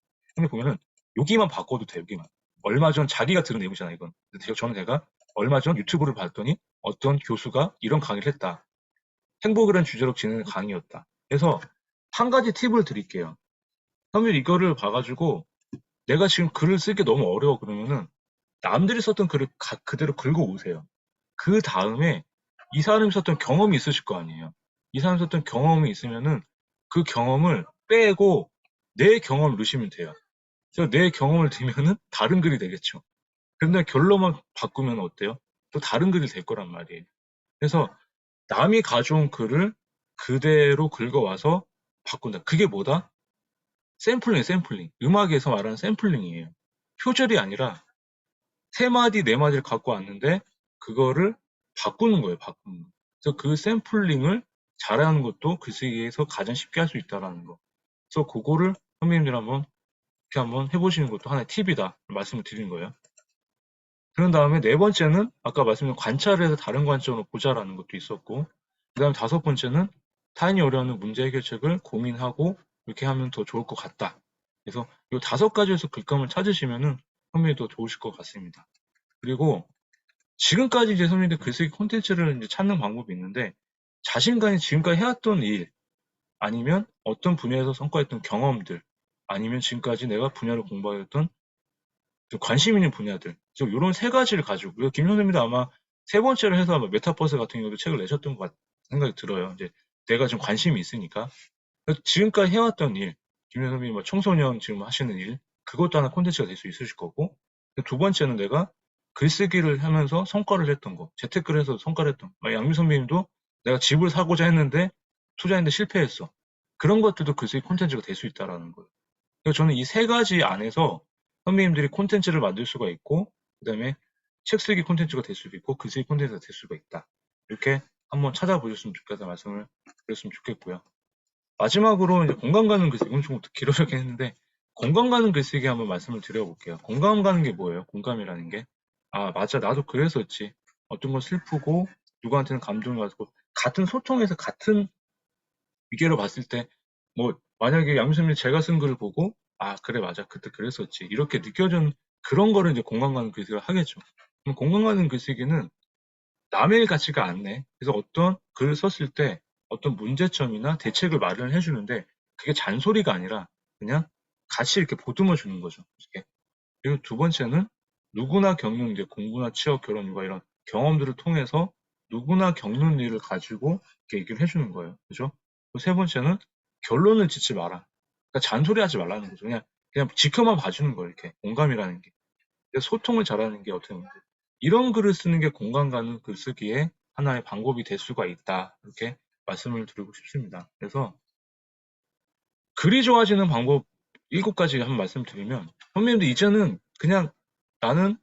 보면은 여기만 바꿔도 돼요. 여기만. 얼마 전 자기가 들은 내용이잖아요. 이건. 저는 제가 얼마 전 유튜브를 봤더니 어떤 교수가 이런 강의를 했다. 행복이라는 주제로 진행한 강의였다. 그래서 한 가지 팁을 드릴게요. 선생님 이거를 봐가지고 내가 지금 글을 쓰기 너무 어려워 그러면은 남들이 썼던 글을 그대로 긁어오세요. 그 다음에 이 사람이 썼던 경험이 있으실 거 아니에요. 이 사람이 썼던 경험이 있으면은 그 경험을 빼고 내 경험을 넣으시면 돼요. 그래서 내 경험을 들면은 다른 글이 되겠죠. 근데 결론만 바꾸면 어때요? 또 다른 글이 될 거란 말이에요. 그래서 남이 가져온 글을 그대로 긁어와서 바꾼다. 그게 뭐다? 샘플링, 샘플링. 음악에서 말하는 샘플링이에요. 표절이 아니라 세 마디, 네 마디를 갖고 왔는데 그거를 바꾸는 거예요. 바꾸는 거. 그래서 그 샘플링을 잘하는 것도 글쓰기에서 가장 쉽게 할 수 있다라는 거. 그래서 그거를 선배님들 이렇게 한번 해보시는 것도 하나의 팁이다 말씀을 드리는 거예요. 그런 다음에 네 번째는 아까 말씀드린 관찰을 해서 다른 관점으로 보자라는 것도 있었고 그 다음에 다섯 번째는 타인이 어려워하는 문제 해결책을 고민하고 이렇게 하면 더 좋을 것 같다. 그래서 이 다섯 가지에서 글감을 찾으시면은 선배님 더 좋으실 것 같습니다. 그리고 지금까지 이제 선배님들 글쓰기 콘텐츠를 이제 찾는 방법이 있는데 자신감이 지금까지 해왔던 일 아니면 어떤 분야에서 성과했던 경험들 아니면 지금까지 내가 분야를 공부하였던 관심 있는 분야들 이런 세 가지를 가지고 김 선생님도 아마 세 번째로 해서 아마 메타버스 같은 경우도 책을 내셨던 것 같은 생각이 들어요. 이제 내가 좀 관심이 있으니까 지금까지 해왔던 일, 김 선생님이 뭐 청소년 지금 하시는 일 그것도 하나 콘텐츠가 될 수 있으실 거고 두 번째는 내가 글쓰기를 하면서 성과를 했던 거, 재테크를 해서 성과를 했던 거. 양미 선배님도 내가 집을 사고자 했는데 투자했는데 실패했어. 그런 것들도 글쓰기 콘텐츠가 될 수 있다라는 거예요. 그래서 저는 이 세 가지 안에서 선배님들이 콘텐츠를 만들 수가 있고, 그 다음에 책 쓰기 콘텐츠가 될 수도 있고, 글쓰기 콘텐츠가 될 수가 있다. 이렇게 한번 찾아보셨으면 좋겠다 말씀을 드렸으면 좋겠고요. 마지막으로 이제 공감 가는 글쓰기, 이건 좀 길어졌긴 했는데, 공감 가는 글쓰기 한번 말씀을 드려볼게요. 공감 가는 게 뭐예요? 공감이라는 게. 아, 맞아. 나도 그랬었지. 어떤 건 슬프고, 누구한테는 감동을 받고, 같은 소통에서 같은 위계로 봤을 때, 뭐, 만약에 양수님 제가 쓴 글을 보고, 아, 그래, 맞아. 그때 그랬었지. 이렇게 느껴지는 그런 거를 이제 공감 가는 글쓰기를 하겠죠. 그럼 공감 가는 글쓰기는 남의 일 같지가 않네. 그래서 어떤 글을 썼을 때 어떤 문제점이나 대책을 마련해 주는데 그게 잔소리가 아니라 그냥 같이 이렇게 보듬어 주는 거죠. 이렇게. 그리고 두 번째는 누구나 겪는 이제 공부나 취업, 결혼, 육아 이런 경험들을 통해서 누구나 겪는 일을 가지고 이렇게 얘기를 해주는 거예요. 그죠? 그리고 세 번째는 결론을 짓지 마라. 그러니까 잔소리 하지 말라는 거죠. 그냥 지켜만 봐주는 거예요. 이렇게 공감이라는 게. 소통을 잘하는 게 어떻게 보면 이런 글을 쓰는 게 공감 가는 글쓰기의 하나의 방법이 될 수가 있다. 이렇게 말씀을 드리고 싶습니다. 그래서 글이 좋아지는 방법 7가지 한번 말씀드리면 선배님들 이제는 그냥 나는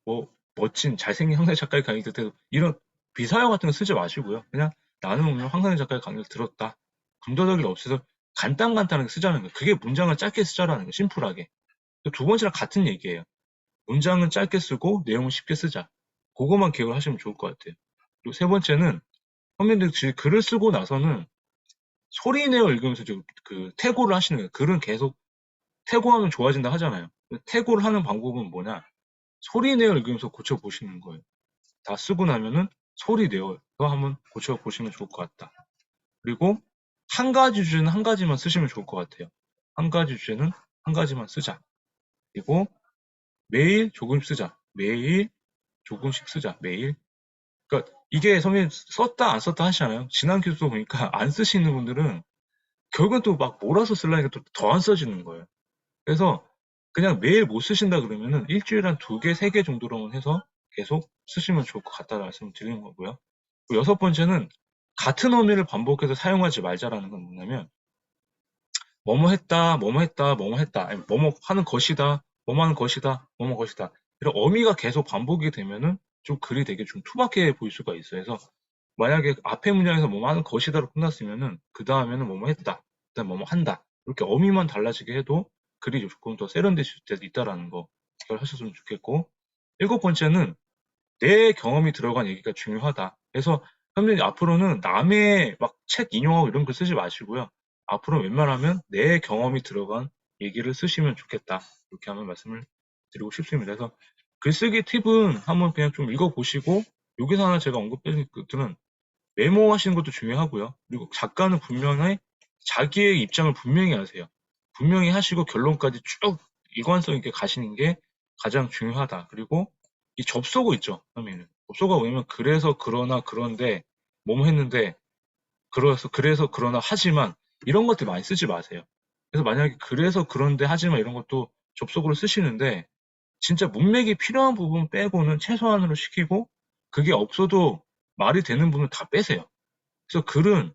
뭐 멋진 잘생긴 황상희 작가의 강의 들 때도 이런 비사형 같은 거 쓰지 마시고요. 그냥 나는 오늘 황상희 작가의 강의를 들었다. 군더더기를 없애서 간단하게 쓰자는 거예요. 그게 문장을 짧게 쓰자라는 거예요. 심플하게. 두 번째랑 같은 얘기예요. 문장은 짧게 쓰고 내용은 쉽게 쓰자. 그거만 기억을 하시면 좋을 것 같아요. 그리고 세 번째는 선배님들 글을 쓰고 나서는 소리 내어 읽으면서 그 태고를 하시는 거예요. 글은 계속 태고하면 좋아진다 하잖아요. 태고를 하는 방법은 뭐냐? 소리 내어 읽으면서 고쳐보시는 거예요. 다 쓰고 나면은 소리 내어 한번 고쳐보시면 좋을 것 같다. 그리고 한 가지 주제는 한 가지만 쓰시면 좋을 것 같아요. 한 가지 주제는 한 가지만 쓰자. 그리고 매일 조금씩 쓰자. 매일 조금씩 쓰자. 매일. 그러니까 이게 선생님 썼다 안 썼다 하시잖아요. 지난 교수 보니까 안 쓰시는 분들은 결국은 또 막 몰아서 쓰려니까 또 더 안 써지는 거예요. 그래서 그냥 매일 못 쓰신다 그러면은 일주일에 한 2개, 3개 정도로만 해서 계속 쓰시면 좋을 것 같다는 말씀을 드리는 거고요. 여섯 번째는 같은 어미를 반복해서 사용하지 말자라는 건 뭐냐면 뭐뭐 했다, 뭐뭐 했다, 뭐뭐 했다, 아니, 뭐뭐 하는 것이다, 뭐뭐 하는 것이다, 뭐뭐 것이다. 이런 어미가 계속 반복이 되면은 좀 글이 되게 좀 투박해 보일 수가 있어요. 그래서 만약에 앞에 문장에서 뭐뭐 하는 것이다로 끝났으면은 그 다음에는 뭐뭐 했다, 그다음 뭐뭐 한다. 이렇게 어미만 달라지게 해도 글이 조금 더 세련되실 때도 있다라는 거 기억을 하셨으면 좋겠고, 일곱 번째는 내 경험이 들어간 얘기가 중요하다. 그래서 선생님 앞으로는 남의 막 책 인용하고 이런 글 쓰지 마시고요. 앞으로 웬만하면 내 경험이 들어간 얘기를 쓰시면 좋겠다. 이렇게 한번 말씀을 드리고 싶습니다. 그래서 글쓰기 팁은 한번 그냥 좀 읽어보시고 여기서 하나 제가 언급드린 것들은 메모하시는 것도 중요하고요. 그리고 작가는 분명히 자기의 입장을 분명히 하세요. 분명히 하시고 결론까지 쭉 일관성 있게 가시는 게 가장 중요하다. 그리고 이 접속어 있죠, 선생님. 접속어가 왜냐면 그래서 그러나 그런데 뭐뭐 했는데 그래서 그러나 하지만 이런 것들 많이 쓰지 마세요. 그래서 만약에 그래서 그런데 하지만 이런 것도 접속으로 쓰시는데 진짜 문맥이 필요한 부분 빼고는 최소한으로 시키고 그게 없어도 말이 되는 부분을 다 빼세요. 그래서 글은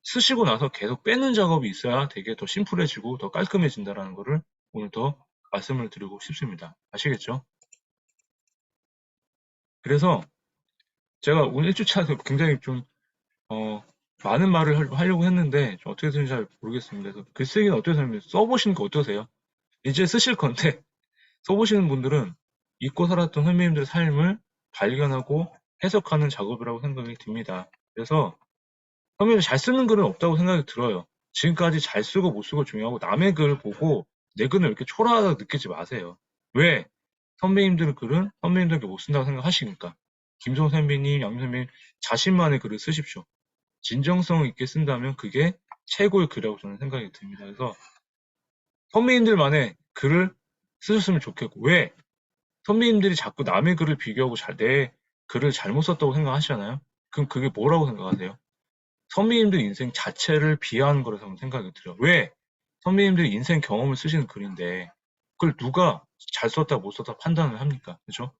쓰시고 나서 계속 빼는 작업이 있어야 되게 더 심플해지고 더 깔끔해진다는 거를 오늘 더 말씀을 드리고 싶습니다. 아시겠죠? 그래서 제가 오늘 1주차에서 굉장히 좀 어, 많은 말을 하려고 했는데 좀 어떻게 되는지 잘 모르겠습니다. 그래서 글쓰기는 어떠세요? 써보시는 거 어떠세요? 이제 쓰실 건데 써보시는 분들은 잊고 살았던 선배님들의 삶을 발견하고 해석하는 작업이라고 생각이 듭니다. 그래서 선배님 잘 쓰는 글은 없다고 생각이 들어요. 지금까지 잘 쓰고 못 쓰고 중요하고 남의 글을 보고 내 글을 이렇게 초라하다고 느끼지 마세요. 왜? 선배님들 글은 선배님들께 못 쓴다고 생각하시니까. 김성 선배님, 양민 선배님 자신만의 글을 쓰십시오. 진정성 있게 쓴다면 그게 최고의 글이라고 저는 생각이 듭니다. 그래서 선배님들만의 글을 쓰셨으면 좋겠고 왜? 선배님들이 자꾸 남의 글을 비교하고 내 글을 잘못 썼다고 생각하시잖아요. 그럼 그게 뭐라고 생각하세요? 선배님들 인생 자체를 비하하는 거라고 생각이 들어요. 왜? 선배님들 인생 경험을 쓰시는 글인데 그걸 누가 잘 썼다 못 썼다 판단을 합니까? 그죠?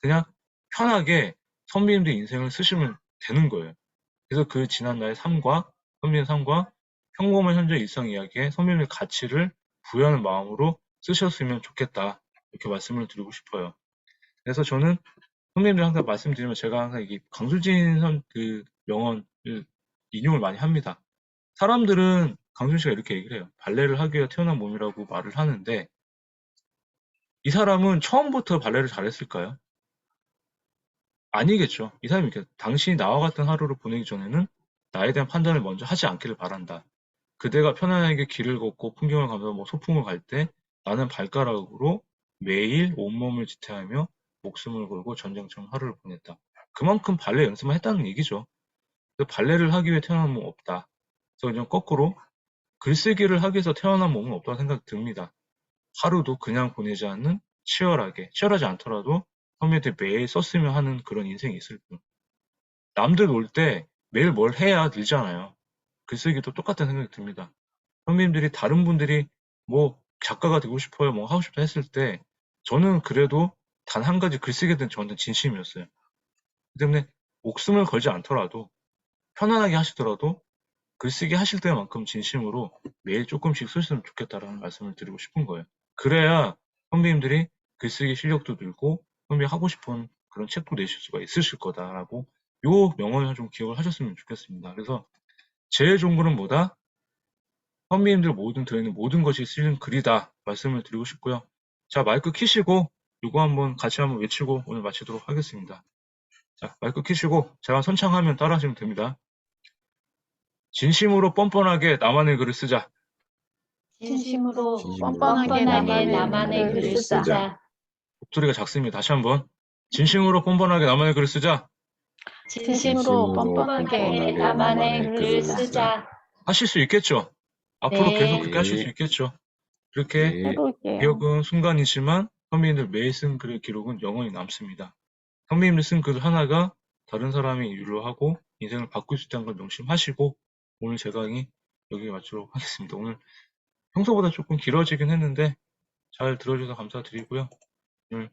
그냥 편하게 선배님들 인생을 쓰시면 되는 거예요. 그래서 그 지난 나의 삶과 선배님의 삶과 평범한 현재 일상 이야기에 선배님의 가치를 부여하는 마음으로 쓰셨으면 좋겠다. 이렇게 말씀을 드리고 싶어요. 그래서 저는 선배님들 항상 말씀드리면 제가 항상 이게 강수진 그 명언을 인용을 많이 합니다. 사람들은 강준 씨가 이렇게 얘기를 해요. 발레를 하기 위해 태어난 몸이라고 말을 하는데 이 사람은 처음부터 발레를 잘했을까요? 아니겠죠. 이 사람이 이렇게 당신이 나와 같은 하루를 보내기 전에는 나에 대한 판단을 먼저 하지 않기를 바란다. 그대가 편안하게 길을 걷고 풍경을 감상하고 뭐 소풍을 갈 때 나는 발가락으로 매일 온몸을 지탱하며 목숨을 걸고 전쟁처럼 하루를 보냈다. 그만큼 발레 연습을 했다는 얘기죠. 근데 발레를 하기 위해 태어난 몸은 없다. 그래서 그냥 거꾸로 글쓰기를 하기 위해서 태어난 몸은 없다고 생각이 듭니다. 하루도 그냥 보내지 않는 치열하지 않더라도 선배한테 매일 썼으면 하는 그런 인생이 있을 뿐. 남들 놀 때 매일 뭘 해야 늘잖아요. 글쓰기도 똑같은 생각이 듭니다. 선배님들이 다른 분들이 뭐 작가가 되고 싶어요, 뭐 하고 싶다 했을 때 저는 그래도 단 한 가지 글쓰기에 대한 저한테 진심이었어요. 그 때문에 목숨을 걸지 않더라도 편안하게 하시더라도 글쓰기 하실 때만큼 진심으로 매일 조금씩 쓰셨으면 좋겠다라는 말씀을 드리고 싶은 거예요. 그래야 선배님들이 글쓰기 실력도 늘고 선배님 하고 싶은 그런 책도 내실 수가 있으실 거다라고 요 명언을 좀 기억을 하셨으면 좋겠습니다. 그래서 제일 좋은 거는 뭐다? 선배님들 모든 들어있는 모든 것이 쓰는 글이다 말씀을 드리고 싶고요. 자, 마이크 키시고 요거 한번 같이 한번 외치고 오늘 마치도록 하겠습니다. 자, 마이크 키시고 제가 선창하면 따라하시면 됩니다. 진심으로 뻔뻔하게 나만의 글을 쓰자. 진심으로 진심으로 뻔뻔하게 나만의 글을 쓰자. 목소리가 작습니다. 다시 한번. 진심으로 뻔뻔하게 나만의 글을 쓰자. 진심으로 뻔뻔하게 나만의 글을 쓰자. 하실 수 있겠죠? 앞으로 네. 계속 그렇게 하실 수 있겠죠? 그렇게 네. 해볼게요. 기억은 순간이지만 선배님들 매일 쓴 글의 기록은 영원히 남습니다. 선배님들 쓴 글 하나가 다른 사람의 이유로 하고 인생을 바꿀 수 있다는 걸 명심하시고 오늘 제 강의 여기에 마치도록 하겠습니다. 오늘 평소보다 조금 길어지긴 했는데 잘 들어주셔서 감사드리고요. 오늘